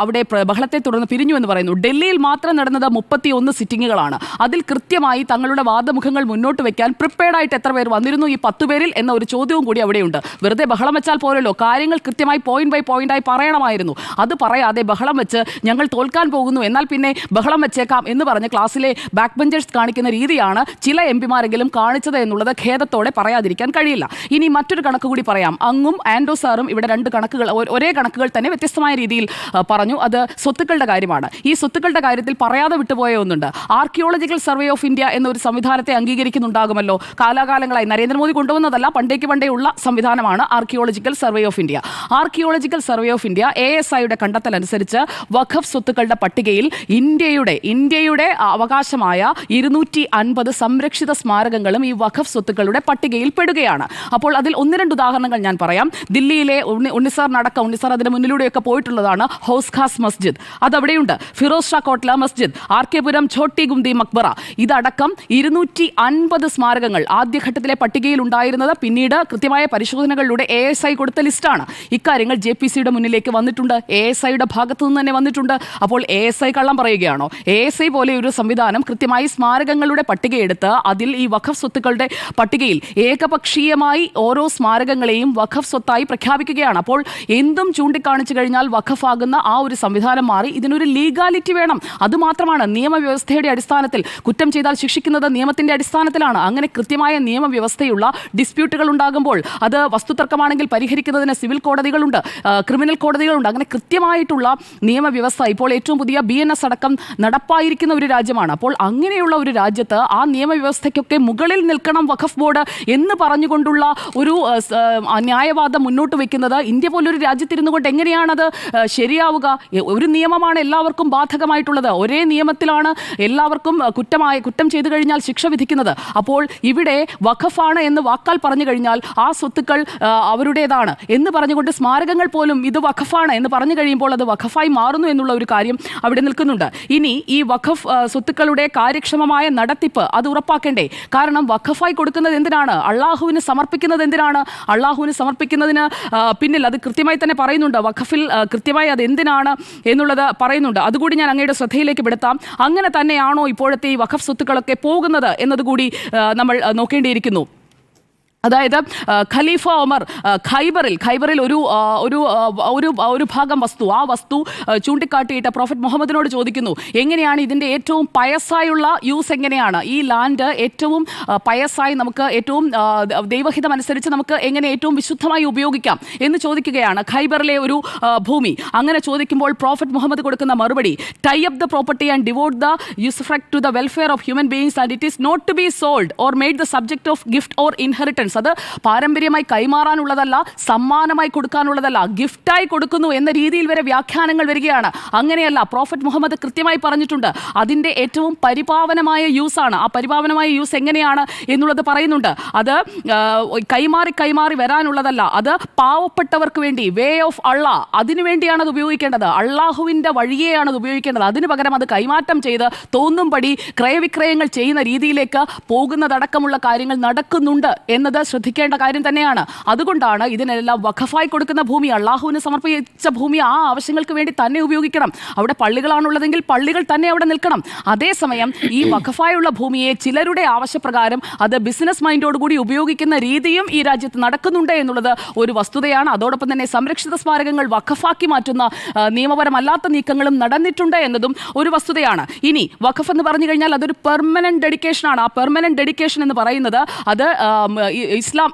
അവിടെ ബഹളത്തെ തുടർന്ന് പിരിഞ്ഞു എന്ന് പറയുന്നു. ഡൽഹിയിൽ മാത്രം നടന്നത് 31 സിറ്റിങ്ങുകളാണ്. അതിൽ കൃത്യമായി തങ്ങളുടെ വാദമുഖങ്ങൾ മുന്നോട്ട് വെക്കാൻ പ്രിപ്പയർഡായിട്ട് എത്ര പേർ വന്നിരുന്നു ഈ 10 പേരിൽ എന്ന ഒരു ചോദ്യവും കൂടി അവിടെയുണ്ട്. വെറുതെ ബഹളം വെച്ചാൽ പോരല്ലോ, കാര്യങ്ങൾ കൃത്യമായി പോയിന്റ് ബൈ പോയിന്റായി പറയണമായിരുന്നു. അത് പറയാതെ ബഹളം വെച്ച് ഞങ്ങൾ തോൽക്കാൻ പോകുന്നു, എന്നാൽ പിന്നെ ബഹളം വെച്ചേക്കാം എന്ന് പറഞ്ഞ് ക്ലാസ്സിലെ ബാക്ക് ബെഞ്ചേഴ്സ് കാണിക്കുന്ന രീതിയാണ് ചില MPമാരെങ്കിലും കാണിച്ചത് എന്നുള്ളത് ഖേദത്തോടെ പറയാതിരിക്കാൻ കഴിയില്ല. ഇനി മറ്റൊരു കണക്ക് കൂടി പറയാം. അങ്ങും ആൻഡോ സാറും ഇവിടെ രണ്ട് കണക്കുകൾ, ഒരേ കണക്കുകൾ തന്നെ വ്യത്യസ്തമായ രീതിയിൽ പറഞ്ഞു. അത് സ്വത്തുക്കളുടെ കാര്യമാണ്. ഈ സ്വത്തുക്കളുടെ കാര്യത്തിൽ പറയാതെ വിട്ടുപോയ ഒന്നുണ്ട്. ആർക്കിയോളജിക്കൽ സർവേ ഓഫ് ഇന്ത്യ എന്നൊരു സംവിധാനത്തെ അംഗീകരിക്കുന്നുണ്ടാകുമല്ലോ. കാലാകാലങ്ങളായി നരേന്ദ്രമോദി കൊണ്ടുവന്നതല്ല, പണ്ടേ ഉള്ള സംവിധാനമാണ് archaeological survey of India. Archaeological survey of India ASIയുടെ കണ്ടെത്തൽ അനുസരിച്ച് വഖഫ് സ്വത്തുക്കളുടെ പട്ടികയിൽ ഇന്ത്യയുടെ അവകാശമായ 250 സംരക്ഷിത സ്മാരകങ്ങളും ഈ വഖഫ് സ്വത്തുക്കളുടെ പട്ടികയിൽ പെടുകയാണ്. അപ്പോൾ അതിൽ 1-2 ഉദാഹരണങ്ങൾ ഞാൻ പറയാം. ദില്ലിയിലെ ഉണ്ണിസാർ അതിന് മുന്നിലൂടെയൊക്കെ പോയിട്ടുള്ളതാണ്. ഹൗസ് ഖാസ് മസ്ജിദ്, അതവിടെയുണ്ട്. ഫിറോസ് ഷാ കോട്ട്ല മസ്ജിദ്, RK പുരം ഛോട്ടി ഗുംദി മക്ബറ, ഇതടക്കം 250 സ്മാരകങ്ങൾ ആദ്യഘട്ടത്തിലെ പട്ടികയിൽ ഉണ്ടായിരുന്നത് പിന്നീട് കൃത്യമായ പരിശോധനകളിലൂടെ ASI കൊടുത്ത ലിസ്റ്റാണ്. ഇക്കാര്യങ്ങൾ JPCയുടെ മുന്നിലേക്ക് വന്നിട്ടുണ്ട്. ASIയുടെ ഭാഗത്തു നിന്ന് തന്നെ വന്നിട്ടുണ്ട്. അപ്പോൾ ASI കള്ളം പറയുകയാണോ? ASI പോലെ ഒരു സംവിധാനം കൃത്യമായി സ്മാരകങ്ങളുടെ പട്ടികയെടുത്ത് അതിൽ ഈ വഖഫ് സ്വത്തുക്കളുടെ പട്ടികയിൽ ഏകപക്ഷീയമായി ഓരോ സ്മാരകങ്ങളെയും വഖഫ് സ്വത്തായി പ്രഖ്യാപിക്കുകയാണ്. അപ്പോൾ എന്തും ചൂണ്ടിക്കാണിച്ചു കഴിഞ്ഞാൽ വഖഫാകുന്ന ആ ഒരു സംവിധാനം മാറി ഇതിനൊരു ലീഗാലിറ്റി വേണം. അതുമാത്രമാണ് നിയമവ്യവസ്ഥയുടെ അടിസ്ഥാനത്തിൽ. കുറ്റം ചെയ്താൽ ശിക്ഷിക്കുന്നത് നിയമത്തിന്റെ അടിസ്ഥാനത്തിലാണ്. അങ്ങനെ കൃത്യമായ നിയമവ്യവസ്ഥയുള്ള ഡിസ്പ്യൂട്ടുകൾ ഉണ്ടാകുമ്പോൾ അത് വസ്തുതർക്കമാണെങ്കിൽ പരിഹരിക്കുന്നതിന് സിവിൽ കോടതികളുണ്ട്, ക്രിമിനൽ കോടതികളുണ്ട്. അങ്ങനെ കൃത്യമായിട്ടുള്ള നിയമവ്യവസ്ഥ ഇപ്പോൾ ഏറ്റവും പുതിയ BNS അടക്കം നടപ്പായിരിക്കുന്ന ഒരു രാജ്യമാണ്. അപ്പോൾ അങ്ങനെയുള്ള ഒരു രാജ്യത്ത് ആ നിയമവ്യവസ്ഥയ്ക്കൊക്കെ മുകളിൽ നിൽക്കണം വഖഫ് ബോർഡ് എന്ന് പറഞ്ഞുകൊണ്ടുള്ള ഒരു ന്യായവാദം മുന്നോട്ട് വെക്കുന്നത് ഇന്ത്യ പോലൊരു രാജ്യത്തിരുന്നു കൊണ്ട് എങ്ങനെയാണത് ശരിയാവുക? ഒരു നിയമമാണ് എല്ലാവർക്കും ബാധകമായിട്ടുള്ളത്. ഒരേ നിയമത്തിലാണ് എല്ലാവർക്കും കുറ്റം ചെയ്തു കഴിഞ്ഞാൽ ശിക്ഷ വിധിക്കുന്നത്. അപ്പോൾ ഇവിടെ വഖഫാണ് എന്ന് വാക്കാൽ പറഞ്ഞു കഴിഞ്ഞാൽ ആ സ്വത്തുക്കൾ അവരുടേതാണ് എന്ന് പറഞ്ഞുകൊണ്ട് സ്മാരകങ്ങൾ പോലും ഇത് വഖഫാണ് എന്ന് പറഞ്ഞു കഴിയുമ്പോൾ അത് വഖഫായി മാറുന്നു എന്നുള്ള ഒരു കാര്യം അവിടെ നിൽക്കുന്നുണ്ട്. ഇനി ഈ വഖഫ് സ്വത്തുക്കളുടെ കാര്യക്ഷമമായ നടത്തിപ്പ് അത് ഉറപ്പാക്കേണ്ടേ? കാരണം വഖഫായി കൊടുക്കുന്നത് എന്തിനാണ്? അള്ളാഹുവിന് സമർപ്പിക്കുന്നത് എന്തിനാണ്? അള്ളാഹുവിന് സമർപ്പിക്കുന്നതിന് പിന്നിൽ അത് കൃത്യമായി തന്നെ പറയുന്നുണ്ട്. വഖഫിൽ കൃത്യമായി അത് എന്തിനാണ് എന്നുള്ളത് പറയുന്നുണ്ട്. അതുകൂടി ഞാൻ അങ്ങയുടെ ശ്രദ്ധയിലേക്ക് പെടുത്താം. അങ്ങനെ തന്നെയാണോ ഇപ്പോഴത്തെ ഈ വഖഫ് സ്വത്തുക്കളൊക്കെ പോകുന്നത് എന്നതുകൂടി നമ്മൾ നോക്കേണ്ടിയിരിക്കുന്നു. അതായത് ഖലീഫ ഉമർ ഖൈബറിൽ ഒരു ഭാഗം വസ്തു, ആ വസ്തു ചൂണ്ടിക്കാട്ടിയിട്ട് പ്രോഫറ്റ് മുഹമ്മദിനോട് ചോദിക്കുന്നു, എങ്ങനെയാണ് ഇതിൻ്റെ ഏറ്റവും പയസായുള്ള യൂസ് എങ്ങനെയാണ്? ഈ ലാൻഡ് ഏറ്റവും പയസായി നമുക്ക് ഏറ്റവും ദൈവഹിതം അനുസരിച്ച് നമുക്ക് എങ്ങനെ ഏറ്റവും വിശുദ്ധമായി ഉപയോഗിക്കാം എന്ന് ചോദിക്കുകയാണ്. ഖൈബറിലെ ഒരു ഭൂമി. അങ്ങനെ ചോദിക്കുമ്പോൾ പ്രോഫറ്റ് മുഹമ്മദ് കൊടുക്കുന്ന മറുപടി, tie up the property and devote the usufruct to the welfare of human beings and it is not to be sold or made the subject of gift or inheritance inheritance, അത് പാരമ്പര്യമായി കൈമാറാനുള്ളതല്ല, സമ്മാനമായി കൊടുക്കാനുള്ളതല്ല, ഗിഫ്റ്റായി കൊടുക്കുന്നു എന്ന രീതിയിൽ വരെ വ്യാഖ്യാനങ്ങൾ വരികയാണ്. അങ്ങനെയല്ല, പ്രോഫറ്റ് മുഹമ്മദ് കൃത്യമായി പറഞ്ഞിട്ടുണ്ട് അതിൻ്റെ ഏറ്റവും പരിപാവനമായ യൂസാണ്. ആ പരിപാവനമായ യൂസ് എങ്ങനെയാണ് എന്നുള്ളത് പറയുന്നുണ്ട്. അത് കൈമാറി വരാനുള്ളതല്ല, അത് പാവപ്പെട്ടവർക്ക് വേണ്ടി, വേ ഓഫ് അള്ളാ, അതിനു വേണ്ടിയാണ് അത് ഉപയോഗിക്കേണ്ടത്. അള്ളാഹുവിൻ്റെ വഴിയെയാണ് അത് ഉപയോഗിക്കേണ്ടത്. അതിന് പകരം അത് കൈമാറ്റം ചെയ്ത് തോന്നുംപടി ക്രയവിക്രയങ്ങൾ ചെയ്യുന്ന രീതിയിലേക്ക് പോകുന്നതടക്കമുള്ള കാര്യങ്ങൾ നടക്കുന്നുണ്ട് എന്നത് ശ്രദ്ധിക്കേണ്ട കാര്യം തന്നെയാണ്. അതുകൊണ്ടാണ് ഇതിനെല്ലാം വഖഫായി കൊടുക്കുന്ന ഭൂമി, അള്ളാഹുവിന് സമർപ്പിച്ച ഭൂമി ആ ആവശ്യങ്ങൾക്ക് വേണ്ടി തന്നെ ഉപയോഗിക്കണം. അവിടെ പള്ളികളാണുള്ളതെങ്കിൽ പള്ളികൾ തന്നെ അവിടെ നിൽക്കണം. അതേസമയം ഈ വഖഫായുള്ള ഭൂമിയെ ചിലരുടെ ആവശ്യപ്രകാരം അത് ബിസിനസ് മൈൻഡോടുകൂടി ഉപയോഗിക്കുന്ന രീതിയും ഈ രാജ്യത്ത് നടക്കുന്നുണ്ട് എന്നുള്ളത് ഒരു വസ്തുതയാണ്. അതോടൊപ്പം തന്നെ സംരക്ഷിത സ്മാരകങ്ങൾ വഖഫാക്കി മാറ്റുന്ന നിയമപരമല്ലാത്ത നീക്കങ്ങളും നടന്നിട്ടുണ്ട് എന്നതും ഒരു വസ്തുതയാണ്. ഇനി വഖഫ് എന്ന് പറഞ്ഞു കഴിഞ്ഞാൽ അതൊരു പെർമനന്റ് ഡെഡിക്കേഷനാണ്. ആ പെർമനന്റ് ഡെഡിക്കേഷൻ എന്ന് പറയുന്നത് അത്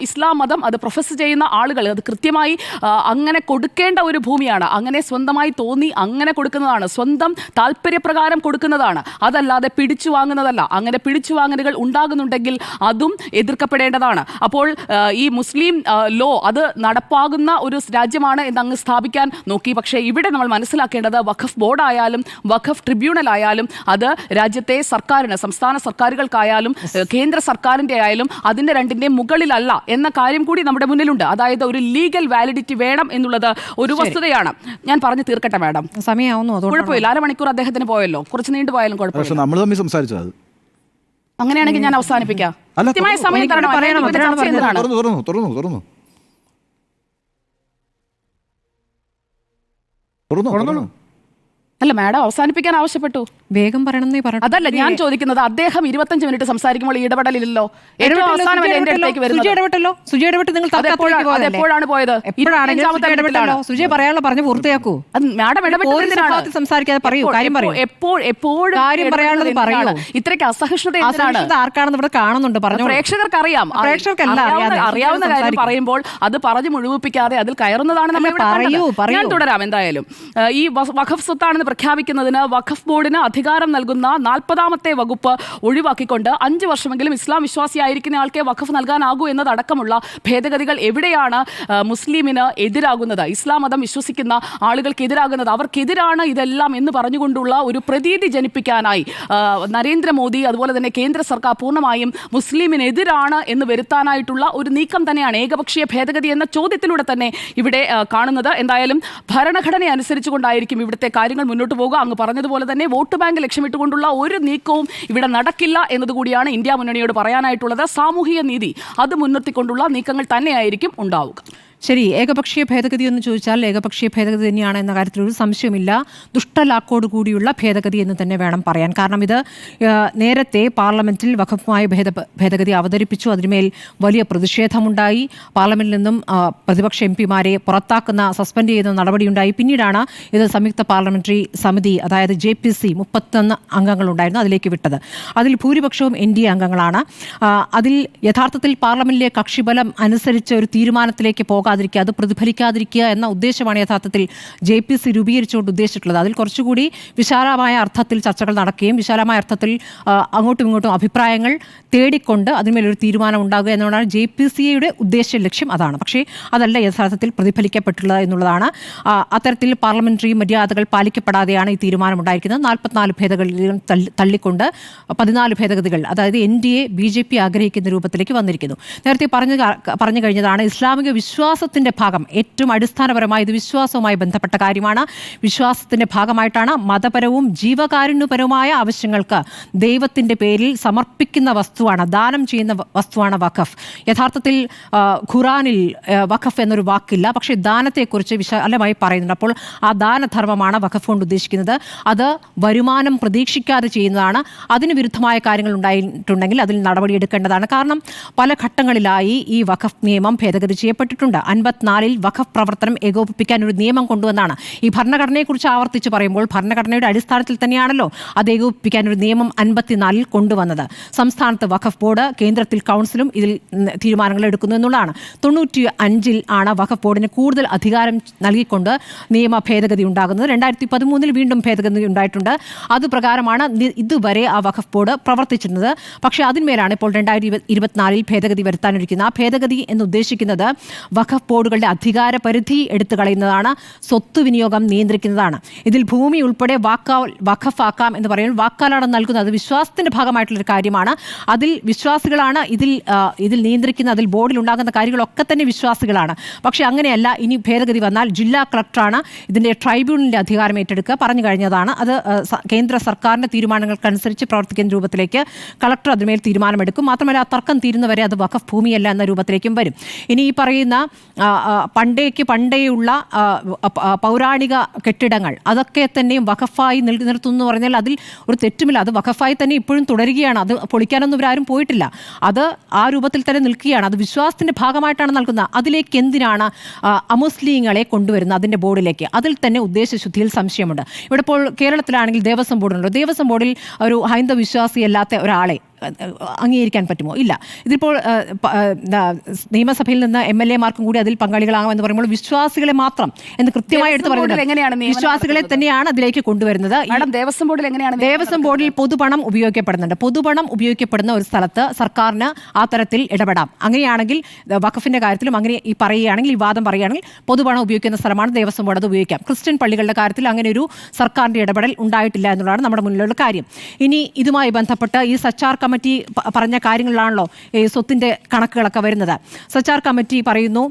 ഇസ്ലാം മതം അത് പ്രൊഫസ് ചെയ്യുന്ന ആളുകൾ അത് കൃത്യമായി അങ്ങനെ കൊടുക്കേണ്ട ഒരു ഭൂമിയാണ്. അങ്ങനെ സ്വന്തമായി തോന്നി അങ്ങനെ കൊടുക്കുന്നതാണ്, സ്വന്തം താല്പര്യപ്രകാരം കൊടുക്കുന്നതാണ്, അതല്ലാതെ പിടിച്ചു വാങ്ങുന്നതല്ല. അങ്ങനെ പിടിച്ചു വാങ്ങലുകൾ ഉണ്ടാകുന്നുണ്ടെങ്കിൽ അതും എതിർക്കപ്പെടേണ്ടതാണ്. അപ്പോൾ ഈ മുസ്ലിം ലോ അത് നടപ്പാകുന്ന ഒരു രാജ്യമാണ് എന്നങ്ങ് സ്ഥാപിക്കാൻ നോക്കി. പക്ഷേ ഇവിടെ നമ്മൾ മനസ്സിലാക്കേണ്ടത് വഖഫ് ബോർഡായാലും വഖഫ് ട്രിബ്യൂണൽ ആയാലും അത് രാജ്യത്തെ സർക്കാരിന്, സംസ്ഥാന സർക്കാരുകൾക്കായാലും കേന്ദ്ര സർക്കാരിൻ്റെ ആയാലും അതിൻ്റെ രണ്ടിൻ്റെയും മുകളിലല്ല എന്ന കാര്യം കൂടി നമ്മുടെ മുന്നിലുണ്ട്. അതായത് ഒരു ലീഗൽ വാലിഡിറ്റി വേണം എന്നുള്ളത് ഒരു വസ്തുതയാണ്. ഞാൻ പറഞ്ഞു തീർക്കട്ടെ മാഡം, സമയമാവുന്നു. കുഴപ്പമില്ല, അരമണിക്കൂർ അദ്ദേഹത്തിന് പോയല്ലോ, കുറച്ച് നീണ്ടുപോയാലും കുഴപ്പമില്ല. നമ്മൾ തമ്മിൽ സംസാരിച്ചത് അങ്ങനെയാണെങ്കിൽ ഞാൻ അവസാനിപ്പിക്കാം. കൃത്യമായ സമയം തരണം. അല്ല മാഡം അവസാനിപ്പിക്കാൻ ആവശ്യപ്പെട്ടു. വേഗം പറയണമെന്നേ പറഞ്ഞു. അതല്ല ഞാൻ ചോദിക്കുന്നത്, അദ്ദേഹം 25 മിനിറ്റ് സംസാരിക്കുമ്പോൾ ഇടപെടലില്ലല്ലോ. ഏറ്റവും അവസാനം എന്റെ അടുത്തേക്ക് വരുന്നത് എപ്പോഴാണ് പോയത്? സുജി പറയാനുള്ള പറഞ്ഞു പൂർത്തിയാക്കൂ. മാഡം സംസാരിക്കാതെ പറയൂ, കാര്യം പറയൂ. എപ്പോഴും കാര്യം പറയാനുള്ളത് പറയൂ. ഇത്രയ്ക്ക് അസഹിഷ്ണുത ആർക്കാണെന്ന് ഇവിടെ കാണുന്നുണ്ട്, പറഞ്ഞു. പ്രേക്ഷകർക്ക് അറിയാം, അറിയാവുന്ന കാര്യം പറയുമ്പോൾ അത് പറഞ്ഞു മുഴുവിപ്പിക്കാതെ അതിൽ കയറുന്നതാണ് നമ്മൾ. ഞാൻ തുടരാം. എന്തായാലും ഈ വഖഫ് സ്വത്താണെന്ന് പ്രഖ്യാപിക്കുന്നതിന് വഖഫ് ബോർഡിന് അധികാരം നൽകുന്ന 40ാമത്തെ വകുപ്പ് ഒഴിവാക്കിക്കൊണ്ട് 5 വർഷമെങ്കിലും ഇസ്ലാം വിശ്വാസിയായിരിക്കുന്ന ആൾക്കെ വഖഫ് നൽകാനാകൂ എന്നതടക്കമുള്ള ഭേദഗതികൾ എവിടെയാണ് മുസ്ലിമിന് എതിരാകുന്നത്, ഇസ്ലാം മതം വിശ്വസിക്കുന്ന ആളുകൾക്ക് എതിരാകുന്നത്, അവർക്കെതിരാണ് ഇതെല്ലാം എന്ന് പറഞ്ഞുകൊണ്ടുള്ള ഒരു പ്രതീതി ജനിപ്പിക്കാനായി നരേന്ദ്രമോദി അതുപോലെ തന്നെ കേന്ദ്ര സർക്കാർ പൂർണ്ണമായും മുസ്ലിമിനെതിരാണ് എന്ന് വരുത്താനായിട്ടുള്ള ഒരു നീക്കം തന്നെയാണ് ഏകപക്ഷീയ ഭേദഗതി എന്ന ചോദ്യത്തിലൂടെ തന്നെ ഇവിടെ കാണുന്നത്. എന്തായാലും ഭരണഘടന അനുസരിച്ചുകൊണ്ടായിരിക്കും ഇവിടുത്തെ കാര്യങ്ങൾ മുന്നോട്ട് പോകുക. അങ്ങ് പറഞ്ഞതുപോലെ തന്നെ വോട്ട് ബാങ്ക് ലക്ഷ്യമിട്ടുകൊണ്ടുള്ള ഒരു നീക്കവും ഇവിടെ നടക്കില്ല എന്നതുകൂടിയാണ് ഇന്ത്യ മുന്നണിയോട് പറയാനായിട്ടുള്ളത്. സാമൂഹിക നീതി അത് മുൻനിർത്തിക്കൊണ്ടുള്ള നീക്കങ്ങൾ തന്നെയായിരിക്കും ഉണ്ടാവുക. ശരി, ഏകപക്ഷീയ ഭേദഗതി എന്ന് ചോദിച്ചാൽ ഏകപക്ഷീയ ഭേദഗതി തന്നെയാണ് എന്ന കാര്യത്തിൽ ഒരു സംശയമില്ല. ദുഷ്ടലാക്കോട് കൂടിയുള്ള ഭേദഗതി എന്ന് തന്നെ വേണം പറയാൻ. കാരണം ഇത് നേരത്തെ പാർലമെന്റിൽ വഖഫുമായ ഭേദഗതി അവതരിപ്പിച്ചു. അതിന്മേൽ വലിയ പ്രതിഷേധമുണ്ടായി. പാർലമെന്റിൽ നിന്നും പ്രതിപക്ഷ എംപിമാരെ പുറത്താക്കുന്ന, സസ്പെൻഡ് ചെയ്യുന്ന നടപടിയുണ്ടായി. പിന്നീടാണ് ഇത് സംയുക്ത പാർലമെന്ററി സമിതി, അതായത് JPC 31 അംഗങ്ങളുണ്ടായിരുന്നു, അതിലേക്ക് വിട്ടത്. അതിൽ ഭൂരിപക്ഷവും NDA അംഗങ്ങളാണ്. അതിൽ യഥാർത്ഥത്തിൽ പാർലമെന്റിലെ കക്ഷിബലം അനുസരിച്ച് ഒരു തീരുമാനത്തിലേക്ക് പോകാതിരിക്കുക, അത് പ്രതിഫലിക്കാതിരിക്കുക എന്ന ഉദ്ദേശമാണ് യഥാർത്ഥത്തിൽ JPC രൂപീകരിച്ചുകൊണ്ട് ഉദ്ദേശിച്ചിട്ടുള്ളത്. അതിൽ കുറച്ചുകൂടി വിശാലമായ അർത്ഥത്തിൽ ചർച്ചകൾ നടക്കുകയും വിശാലമായ അർത്ഥത്തിൽ അങ്ങോട്ടും ഇങ്ങോട്ടും അഭിപ്രായങ്ങൾ തേടിക്കൊണ്ട് അതിന്മേലൊരു തീരുമാനം ഉണ്ടാകുക എന്നുള്ളതാണ് JPCയുടെ ഉദ്ദേശ ലക്ഷ്യം. അതാണ്. പക്ഷേ അതല്ല യഥാർത്ഥത്തിൽ പ്രതിഫലിക്കപ്പെട്ടുള്ളത് എന്നുള്ളതാണ്. അത്തരത്തിൽ പാർലമെന്ററി മര്യാദകൾ പാലിക്കപ്പെടാതെയാണ് ഈ തീരുമാനം ഉണ്ടായിരിക്കുന്നത്. 44 ഭേദഗതികൾ തള്ളിക്കൊണ്ട് 14 ഭേദഗതികൾ, അതായത് NDA BJP ആഗ്രഹിക്കുന്ന രൂപത്തിലേക്ക് വന്നിരിക്കുന്നു. നേരത്തെ പറഞ്ഞു കഴിഞ്ഞതാണ് ഇസ്ലാമിക വിശ്വാസത്തിൻ്റെ ഭാഗം. ഏറ്റവും അടിസ്ഥാനപരമായി ഇത് വിശ്വാസവുമായി ബന്ധപ്പെട്ട കാര്യമാണ്. വിശ്വാസത്തിൻ്റെ ഭാഗമായിട്ടാണ് മതപരവും ജീവകാരുണ്യപരവുമായ ആവശ്യങ്ങൾക്ക് ദൈവത്തിൻ്റെ പേരിൽ സമർപ്പിക്കുന്ന വസ്തുവാണ്, ദാനം ചെയ്യുന്ന വസ്തുവാണ് വഖഫ്. യഥാർത്ഥത്തിൽ ഖുറാനിൽ വഖഫ് എന്നൊരു വാക്കില്ല, പക്ഷേ ദാനത്തെക്കുറിച്ച് വിശാലമായി പറയുന്നുണ്ട്. അപ്പോൾ ആ ദാനധർമ്മമാണ് വഖഫ് കൊണ്ട് ഉദ്ദേശിക്കുന്നത്. അത് വരുമാനം പ്രതീക്ഷിക്കാതെ ചെയ്യുന്നതാണ്. അതിന് വിരുദ്ധമായ കാര്യങ്ങൾ ഉണ്ടായിട്ടുണ്ടെങ്കിൽ അതിൽ നടപടിയെടുക്കേണ്ടതാണ്. കാരണം പല ഘട്ടങ്ങളിലായി ഈ വഖഫ് നിയമം ഭേദഗതി ചെയ്യപ്പെട്ടിട്ടുണ്ട്. 54 വഖഫ് പ്രവർത്തനം ഏകോപിപ്പിക്കാൻ ഒരു നിയമം കൊണ്ടുവന്നാണ്. ഈ ഭരണഘടനയെക്കുറിച്ച് ആവർത്തിച്ച് പറയുമ്പോൾ ഭരണഘടനയുടെ അടിസ്ഥാനത്തിൽ തന്നെയാണല്ലോ അത് ഏകോപിപ്പിക്കാൻ ഒരു നിയമം 54 കൊണ്ടുവന്നത്. സംസ്ഥാനത്ത് വഖഫ് ബോർഡ്, കേന്ദ്രത്തിൽ കൗൺസിലും ഇതിൽ തീരുമാനങ്ങൾ എടുക്കുന്നു എന്നുള്ളതാണ്. 95 ആണ് വഖഫ് ബോർഡിന് കൂടുതൽ അധികാരം നൽകിക്കൊണ്ട് നിയമ ഭേദഗതി ഉണ്ടാകുന്നത്. 2013 വീണ്ടും ഭേദഗതി ഉണ്ടായിട്ടുണ്ട്. അതുപ്രകാരമാണ് ഇതുവരെ ആ വഖഫ് ബോർഡ് പ്രവർത്തിച്ചിരുന്നത്. പക്ഷേ അതിന്മേലാണ് ഇപ്പോൾ 2024 ഭേദഗതി വരുത്താനിരിക്കുന്നത്. ആ ഭേദഗതി എന്ന് ഉദ്ദേശിക്കുന്നത് വഖഫ് ബോർഡുകളുടെ അധികാര പരിധി എടുത്തു കളയുന്നതാണ്, സ്വത്ത് വിനിയോഗം നിയന്ത്രിക്കുന്നതാണ്. ഇതിൽ ഭൂമി ഉൾപ്പെടെ വഖഫാക്കാം എന്ന് പറയുമ്പോൾ വാക്കാലാണ് നൽകുന്നത്. വിശ്വാസത്തിന്റെ ഭാഗമായിട്ടുള്ളൊരു കാര്യമാണ്. അതിൽ വിശ്വാസികളാണ് ഇതിൽ നിയന്ത്രിക്കുന്ന, അതിൽ ബോർഡിൽ ഉണ്ടാകുന്ന കാര്യങ്ങളൊക്കെ തന്നെ വിശ്വാസികളാണ്. പക്ഷേ അങ്ങനെയല്ല. ഇനി ഭേദഗതി വന്നാൽ ജില്ലാ കളക്ടറാണ് ഇതിന്റെ ട്രൈബ്യൂണലിന്റെ അധികാരം ഏറ്റെടുക്കുക. പറഞ്ഞു കഴിഞ്ഞതാണ്. അത് കേന്ദ്ര സർക്കാരിന്റെ തീരുമാനങ്ങൾക്കനുസരിച്ച് പ്രവർത്തിക്കുന്ന രൂപത്തിലേക്ക് കളക്ടർ അതിന്മേൽ തീരുമാനമെടുക്കും. മാത്രമല്ല ആ തർക്കം തീരുന്നവരെ അത് വഖഫ് ഭൂമിയല്ല എന്ന രൂപത്തിലേക്കും വരും. ഇനി ഈ പറയുന്ന പണ്ടേയുള്ള പൗരാണിക കെട്ടിടങ്ങൾ അതൊക്കെ തന്നെയും വഖഫായി നിർത്തുന്നു എന്ന് പറഞ്ഞാൽ അതിൽ ഒരു തെറ്റുമില്ല. അത് വഖഫായി തന്നെ ഇപ്പോഴും തുടരുകയാണ്. അത് പൊളിക്കാനൊന്നും ഇവരാരും പോയിട്ടില്ല. അത് ആ രൂപത്തിൽ തന്നെ നിൽക്കുകയാണ്. അത് വിശ്വാസത്തിന്റെ ഭാഗമായിട്ടാണ് നൽകുന്നത്. അതിലേക്ക് എന്തിനാണ് അമുസ്ലിങ്ങളെ കൊണ്ടുവരുന്നത് അതിന്റെ ബോർഡിലേക്ക്? അതിൽ തന്നെ ഉദ്ദേശശുദ്ധിയിൽ സംശയമുണ്ട്. ഇവിടെ ഇപ്പോൾ കേരളത്തിലാണെങ്കിൽ ദേവസ്വം ബോർഡുണ്ടല്ലോ. ദേവസ്വം ബോർഡിൽ ഒരു ഹൈന്ദവ വിശ്വാസിയല്ലാത്ത ഒരാളെ അംഗീകരിക്കാൻ പറ്റുമോ? ഇല്ല. ഇതിപ്പോൾ നിയമസഭയിൽ നിന്ന് MLA-മാർക്കും കൂടി അതിൽ പങ്കാളികളാകുമെന്ന് പറയുമ്പോൾ വിശ്വാസികളെ മാത്രം എന്ന് കൃത്യമായി എടുത്ത് പറയുന്നത് വിശ്വാസികളെ തന്നെയാണ് അതിലേക്ക് കൊണ്ടുവരുന്നത്. ദേവസ്വം ബോർഡിൽ എങ്ങനെയാണ്? ദേവസ്വം ബോർഡിൽ പൊതുപണം ഉപയോഗിക്കപ്പെടുന്നുണ്ട്. പൊതുപണം ഉപയോഗിക്കപ്പെടുന്ന ഒരു സ്ഥലത്ത് സർക്കാരിന് ആ തരത്തിൽ ഇടപെടാം. അങ്ങനെയാണെങ്കിൽ വഖഫിന്റെ കാര്യത്തിലും അങ്ങനെ ഈ പറയുകയാണെങ്കിൽ, ഈ വാദം പറയുകയാണെങ്കിൽ പൊതുപണം ഉപയോഗിക്കുന്ന സ്ഥലമാണ് ദേവസ്വം ബോർഡ്, അത് ഉപയോഗിക്കാം. ക്രിസ്ത്യൻ പള്ളികളുടെ കാര്യത്തിൽ അങ്ങനെ ഒരു സർക്കാരിന്റെ ഇടപെടൽ ഉണ്ടായിട്ടില്ല എന്നുള്ളതാണ് നമ്മുടെ മുന്നിലുള്ള കാര്യം. ഇനി ഇതുമായി ബന്ധപ്പെട്ട് ഈ സച്ചാർ കമ്മിറ്റി പറഞ്ഞ കാര്യങ്ങളിലാണല്ലോ ഈ സ്വത്തിന്റെ കണക്കുകളൊക്കെ വരുന്നത്. സച്ചാർ കമ്മിറ്റി പറയുന്നു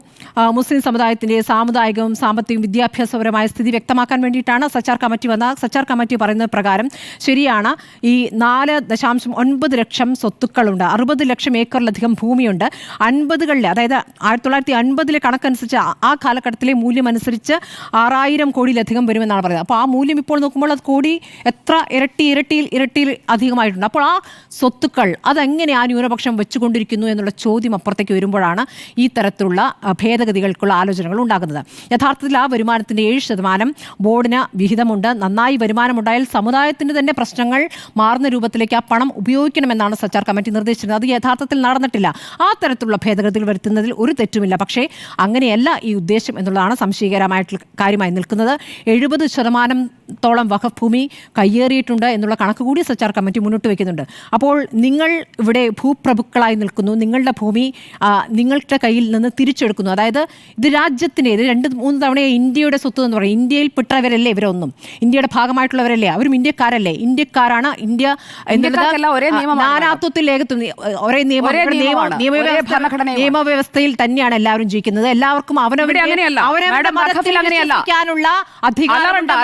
മുസ്ലിം സമുദായത്തിന്റെ സാമുദായികവും സാമ്പത്തികവും വിദ്യാഭ്യാസപരമായ സ്ഥിതി വ്യക്തമാക്കാൻ വേണ്ടിയിട്ടാണ് സച്ചാർ കമ്മിറ്റി വന്നത്. സച്ചാർ കമ്മിറ്റി പറയുന്നത് പ്രകാരം ശരിയാണ്, ഈ 4.9 ലക്ഷം സ്വത്തുക്കളുണ്ട്, 60 ലക്ഷം ഏക്കറിലധികം ഭൂമിയുണ്ട്. 50കളിലെ, അതായത് 1950 കണക്കനുസരിച്ച് ആ കാലഘട്ടത്തിലെ മൂല്യം അനുസരിച്ച് 6000 കോടിയിലധികം വരുമെന്നാണ് പറയുന്നത്. അപ്പോൾ ആ മൂല്യം ഇപ്പോൾ നോക്കുമ്പോൾ അത് കോടി എത്ര ഇരട്ടിയിൽ അധികമായിട്ടുണ്ട്. അപ്പോൾ ആ സ്വത്തുക്കൾ അതെങ്ങനെ ആ ന്യൂനപക്ഷം വെച്ചുകൊണ്ടിരിക്കുന്നു എന്നുള്ള ചോദ്യം അപ്പുറത്തേക്ക് വരുമ്പോഴാണ് ഈ തരത്തിലുള്ള ഭേദഗതികൾക്കുള്ള ആലോചനകൾ ഉണ്ടാകുന്നത്. യഥാർത്ഥത്തിൽ ആ വരുമാനത്തിൻ്റെ 7% ബോർഡിന് വിഹിതമുണ്ട്. നന്നായി വരുമാനമുണ്ടായാൽ സമുദായത്തിൻ്റെ തന്നെ പ്രശ്നങ്ങൾ മാറുന്ന രൂപത്തിലേക്ക് ആ പണം ഉപയോഗിക്കണമെന്നാണ് സച്ചാർ കമ്മിറ്റി നിർദ്ദേശിച്ചത്. അത് യഥാർത്ഥത്തിൽ നടന്നിട്ടില്ല. ആ തരത്തിലുള്ള ഭേദഗതികൾ വരുത്തുന്നതിൽ ഒരു തെറ്റുമില്ല. പക്ഷേ അങ്ങനെയല്ല ഈ ഉദ്ദേശം എന്നുള്ളതാണ് സംശയകരമായിട്ടുള്ള കാര്യമായി നിൽക്കുന്നത്. 70% വഖഫ് ഭൂമി കയ്യേറിയിട്ടുണ്ട് എന്നുള്ള കണക്ക് കൂടി സച്ചാർ കമ്മിറ്റി മുന്നോട്ട് വയ്ക്കുന്നുണ്ട്. അപ്പോൾ നിങ്ങൾ ഇവിടെ ഭൂപ്രഭുക്കളായി നിൽക്കുന്നു, നിങ്ങളുടെ ഭൂമി നിങ്ങളുടെ കയ്യിൽ നിന്ന് തിരിച്ചെടുക്കുന്നു. അതായത് ഇത് രാജ്യത്തിൻ്റെ, ഇത് 2-3 തവണ ഇന്ത്യയുടെ സ്വത്ത് എന്ന് പറയും. ഇന്ത്യയിൽ പെട്ടവരല്ലേ ഇവരൊന്നും, ഇന്ത്യയുടെ ഭാഗമായിട്ടുള്ളവരല്ലേ, അവരും ഇന്ത്യക്കാരല്ലേ, ഇന്ത്യക്കാരാണ്. ഇന്ത്യ നാനാത്വത്തിൽ ഏകത്വം, ഒരേ നിയമവ്യവസ്ഥയിൽ തന്നെയാണ് എല്ലാവരും ജീവിക്കുന്നത്. എല്ലാവർക്കും അവനവരുടെ മതത്തിൽ വിശ്വസിക്കാനുള്ള അധികാരമുണ്ട്.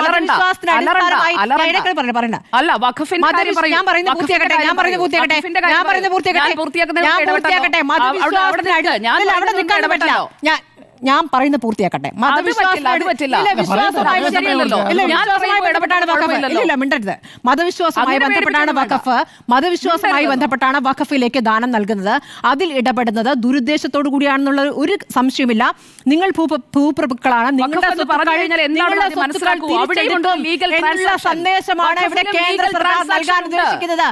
ഞാൻ പറയുന്നത് പൂർത്തിയാക്കട്ടെ. മതവിശ്വാസവുമായി ബന്ധപ്പെട്ടാണ് വഖഫ്, മതവിശ്വാസവുമായി ബന്ധപ്പെട്ടാണ് വഖഫിലേക്ക് ദാനം നൽകുന്നത്. അതിൽ ഇടപെടുന്നത് ദുരുദ്ദേശത്തോടു കൂടിയാണെന്നുള്ള ഒരു സംശയമില്ല. നിങ്ങൾ ഭൂപ്രഭുക്കളാണ്, നിങ്ങളുടെ സന്ദേശമാണ് ഇവിടെ കേന്ദ്ര സർക്കാർ നൽകാൻ ഉദ്ദേശിക്കുന്നത്.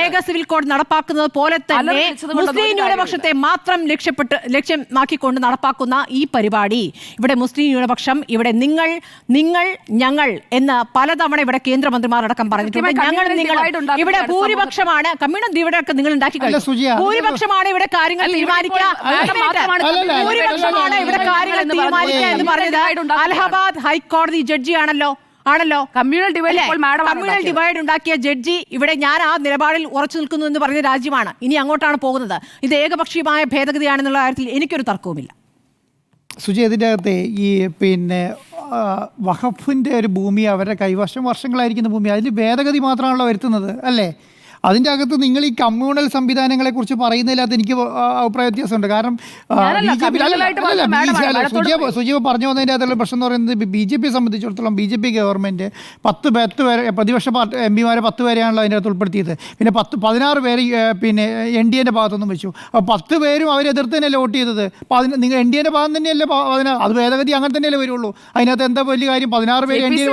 ഏക സിവിൽ കോഡ് നടപ്പാക്കുന്നത് പോലെ തന്നെ മുസ്ലിം ന്യൂനപക്ഷത്തെ മാത്രം ലക്ഷ്യമാക്കിക്കൊണ്ട് നടപ്പാക്കുന്ന ഈ പരിപാടി, ഇവിടെ മുസ്ലിം ന്യൂനപക്ഷം, ഇവിടെ നിങ്ങൾ ഞങ്ങൾ എന്ന് പലതവണ ഇവിടെ കേന്ദ്രമന്ത്രിമാർ അടക്കം പറഞ്ഞിട്ടുണ്ട്. ഞങ്ങൾ ഇവിടെ ഭൂരിപക്ഷമാണ്, കമ്മ്യൂണിസ്റ്റ് ഇവിടെയൊക്കെ നിങ്ങൾ ഉണ്ടാക്കി കഴിഞ്ഞു. ഭൂരിപക്ഷമാണ് ഇവിടെ കാര്യങ്ങൾ തീരുമാനിക്കുക, ഭൂരിപക്ഷമാണ് ഇവിടെ കാര്യങ്ങൾ തീരുമാനിക്കുക എന്ന് പറഞ്ഞത് അലഹബാദ് ഹൈക്കോടതി ജഡ്ജിയാണല്ലോ. കമ്മ്യൂണൽ ഡിവൈഡ് ഉണ്ടാക്കിയ ജഡ്ജി ഇവിടെ ഞാൻ ആ നിലപാടിൽ ഉറച്ചു നിൽക്കുന്നു എന്ന് പറഞ്ഞ രാജ്യമാണ്. ഇനി അങ്ങോട്ടാണ് പോകുന്നത്. ഇത് ഏകപക്ഷീയമായ ഭേദഗതിയാണെന്നുള്ള കാര്യത്തിൽ എനിക്കൊരു തർക്കവുമില്ല. സുജി, ഇതിൻ്റെ അകത്തെ ഈ വഖഫിൻ്റെ ഒരു ഭൂമി അവരുടെ കൈവശം വർഷങ്ങളായിരിക്കുന്ന ഭൂമി, അതിൽ ഭേദഗതി മാത്രമാണല്ലോ വരുത്തുന്നത് അല്ലേ? അതിൻ്റെ അകത്ത് നിങ്ങൾ ഈ കമ്മ്യൂണൽ സംവിധാനങ്ങളെ കുറിച്ച് പറയുന്നതിനകത്ത് എനിക്ക് അഭിപ്രായ വ്യത്യാസമുണ്ട്. കാരണം സുജീവ പറഞ്ഞു വന്നതിൻ്റെ അകത്തുള്ള പ്രശ്നം എന്ന് പറയുന്നത് BJP സംബന്ധിച്ചിടത്തോളം BJP ഗവൺമെൻറ് 10 പേരെ പ്രതിപക്ഷ MP-മാരെ 10 പേരെയാണല്ലോ അതിൻ്റെ അകത്ത് ഉൾപ്പെടുത്തിയത്. പിന്നെ 16 പേര് പിന്നെ NDA-ൻ്റെ ഭാഗത്തൊന്നും വെച്ചു. അപ്പോൾ 10 പേരും അവരെതിർത്ത് തന്നെയല്ലേ വോട്ട് ചെയ്തത്. നിങ്ങൾ NDA-ൻ്റെ ഭാഗം തന്നെയല്ലേ 16, അത് ഭേദഗതി അങ്ങനെ തന്നെയല്ലേ വരുള്ളൂ. അതിനകത്ത് എന്താ വലിയ കാര്യം? 16 പേര് NDA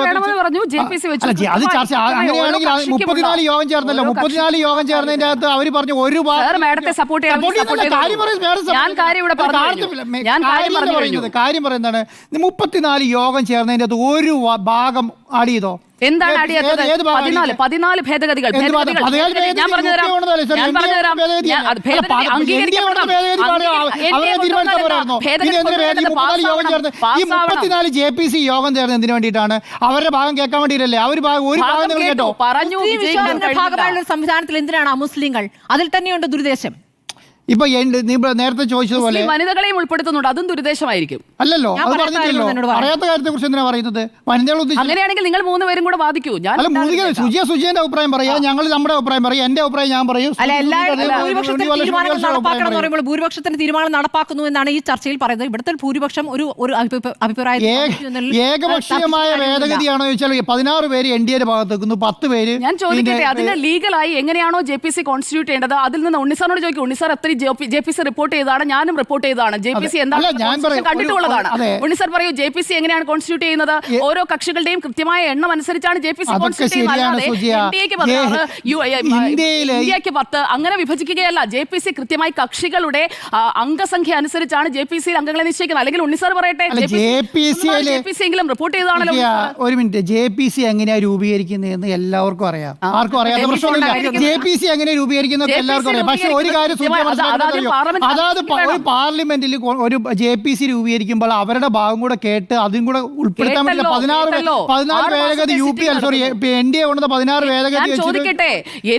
അത് ചർച്ച അങ്ങനെയാണെങ്കിൽ 34 യോഗം ചേർന്നല്ലോ. 34 യോഗം ചേർന്നതിൻ്റെ അകത്ത് അവർ പറഞ്ഞു ഒരു കാര്യം പറയുന്നതാണ് 34 യോഗം ചേർന്നതിൻ്റെ അകത്ത് ഒരു ഭാഗം ആഡ് ചെയ്തോ? എന്താണ് അടിയാത്തത്? 14 ഭേദഗതികൾ ഞാൻ പറഞ്ഞുതരാം. ഈ 34 JPC യോഗം ചേർന്ന് എന്തിനു വേണ്ടിയിട്ടാണ്? അവരുടെ ഭാഗം കേൾക്കാൻ വേണ്ടിയിട്ടല്ലേ? ഒരു ഭാഗം നിങ്ങൾ കേട്ടോ പറഞ്ഞു. ഭാഗമായുള്ള സംവിധാനത്തിൽ എന്തിനാണ് മുസ്ലിങ്ങൾ? അതിൽ തന്നെയുണ്ട് ദുരുദ്ദേശം. ഇപ്പൊ നേരത്തെ ചോദിച്ചതുപോലെ വനിതകളെയും ഉൾപ്പെടുത്തുന്നുണ്ട്, അതും ദുരുദ്ദേശമായിരിക്കും. അല്ലല്ലോ, അത് പറഞ്ഞില്ലല്ലോ. അറിയാത്ത കാര്യത്തെ കുറിച്ച് എന്തിനാ പറയുന്നത്? വനിതകൾ അങ്ങനെയാണെങ്കിൽ നിങ്ങൾ 3 പേരും കൂടെ വാദിക്കൂ. സുജിയുടെ അഭിപ്രായം പറയാം, ഞങ്ങൾ നമ്മുടെ അഭിപ്രായം പറയാം, എന്റെ അഭിപ്രായം ഞാൻ പറയും. ഭൂരിപക്ഷത്തിന്റെ തീരുമാനം നടപ്പാക്കുന്നു എന്നാണ് ഈ ചർച്ചയിൽ പറയുന്നത്. ഇവിടുത്തെ ഭൂരിപക്ഷം ഒരു അഭിപ്രായം ഏകപക്ഷീയമായ ഭേദഗതിയാണോ ചോദിച്ചാൽ 16 പേര് NDA-യുടെ ഭാഗത്ത് വെക്കുന്നു, 10 പേര്. ഞാൻ ചോദിക്കട്ടെ, അതിന് ലീഗലായി എങ്ങനെയാണോ JPC കോൺസ്റ്റിറ്റ്യൂട്ട് ചെയ്യേണ്ടത് അതിൽ നിന്ന് ഉണ്ണിസാറിനോട് ചോദിക്കും. ഉണ്ണിസാർ എത്ര JPC റിപ്പോർട്ട് ചെയ്തതാണ്, ഞാനും റിപ്പോർട്ട് ചെയ്തതാണ്. JPC എന്താണ് കണ്ടിട്ടുള്ളതാണ്. ഉണ്ണിസാർ പറയൂ, JPC എങ്ങനെയാണ് കോൺസ്റ്റിറ്റ്യൂട്ട് ചെയ്യുന്നത്? ഓരോ കക്ഷികളുടെയും കൃത്യമായ എണ്ണം അനുസരിച്ചാണ് JPC കോൺസ്റ്റിറ്റ്യൂട്ട് ചെയ്യുന്നത്. ഇന്ത്യക്ക് 10 അങ്ങനെ വിഭജിക്കുകയല്ല. JPC കൃത്യമായി കക്ഷികളുടെ അംഗസംഖ്യ അനുസരിച്ചാണ് JPC അംഗങ്ങളെ നിശ്ചയിക്കുന്നത്. അല്ലെങ്കിൽ ഉണ്ണിസാർ പറയട്ടെ, JPC എങ്കിലും റിപ്പോർട്ട് ചെയ്തതാണല്ലോ. ഒരു മിനിറ്റ്, JPC എങ്ങനെയാ രൂപീകരിക്കുന്നതെന്ന് എല്ലാവർക്കും അറിയാം. ആർക്കും അറിയാത്ത പ്രശ്നമില്ല. JPC എങ്ങനെ രൂപീകരിക്കുന്നത് എല്ലാവർക്കും അറിയാം. പക്ഷെ ഒരു കാര്യം അതായത് ഒരു പാർലമെന്റിൽ ഒരു JPC രൂപീകരിക്കുമ്പോൾ അവരുടെ ഭാഗം കൂടെ കേട്ട് അതും കൂടെ ഉൾപ്പെടുത്താൻ പറ്റില്ല. 14 ഭേദഗതി NDA കൊണ്ടുവന്ന 16 ഭേദഗതി. ചോദിക്കട്ടെ,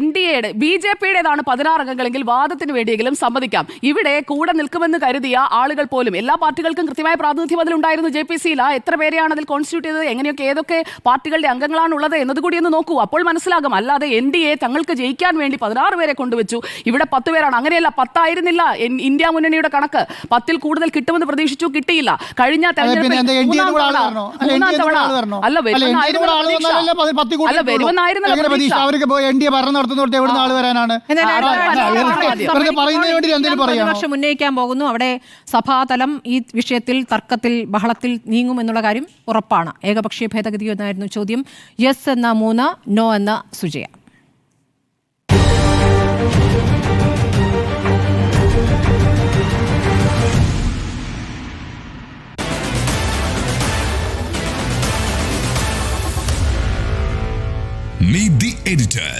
NDA-യുടെ BJP-യുടേതാണ് 16 അംഗങ്ങളെങ്കിൽ വാദത്തിന് വേണ്ടിയെങ്കിലും സമ്മതിക്കാം. ഇവിടെ കൂടെ നിൽക്കുമെന്ന് കരുതിയ ആളുകൾ പോലും എല്ലാ പാർട്ടികൾക്കും കൃത്യമായ പ്രാതിനിധ്യം അതിലുണ്ടായിരുന്നു. JPC-യിൽ എത്ര പേരെയാണ് അതിൽ കോൺസ്റ്റിറ്റ്യൂട്ട് ചെയ്തത്, എങ്ങനെയൊക്കെ ഏതൊക്കെ പാർട്ടികളുടെ അംഗങ്ങളാണ് ഉള്ളത് എന്നതുകൂടി ഒന്ന് നോക്കൂ. അപ്പോൾ മനസ്സിലാകും. അല്ലാതെ NDA തങ്ങൾക്ക് ജയിക്കാൻ വേണ്ടി 16 പേരെ കൊണ്ടുവച്ചു, ഇവിടെ 10 പേരാണ്. അങ്ങനെയല്ല, 10 ആയിരുന്നില്ല ഇന്ത്യ മുന്നണിയുടെ കണക്ക്. 10-ൽ കൂടുതൽ കിട്ടുമെന്ന് പ്രതീക്ഷിച്ചു, കിട്ടിയില്ല. കഴിഞ്ഞ തെരഞ്ഞെടുപ്പിൽ ഉന്നയിക്കാൻ പോകുന്നു. അവിടെ സഭാതലം ഈ വിഷയത്തിൽ തർക്കത്തിൽ ബഹളത്തിൽ നീങ്ങും എന്നുള്ള കാര്യം ഉറപ്പാണ്. ഏകപക്ഷീയ ഭേദഗതി എന്നായിരുന്നു ചോദ്യം. യെസ് എന്ന 3, നോ എന്ന സുജയ. Meet the editor.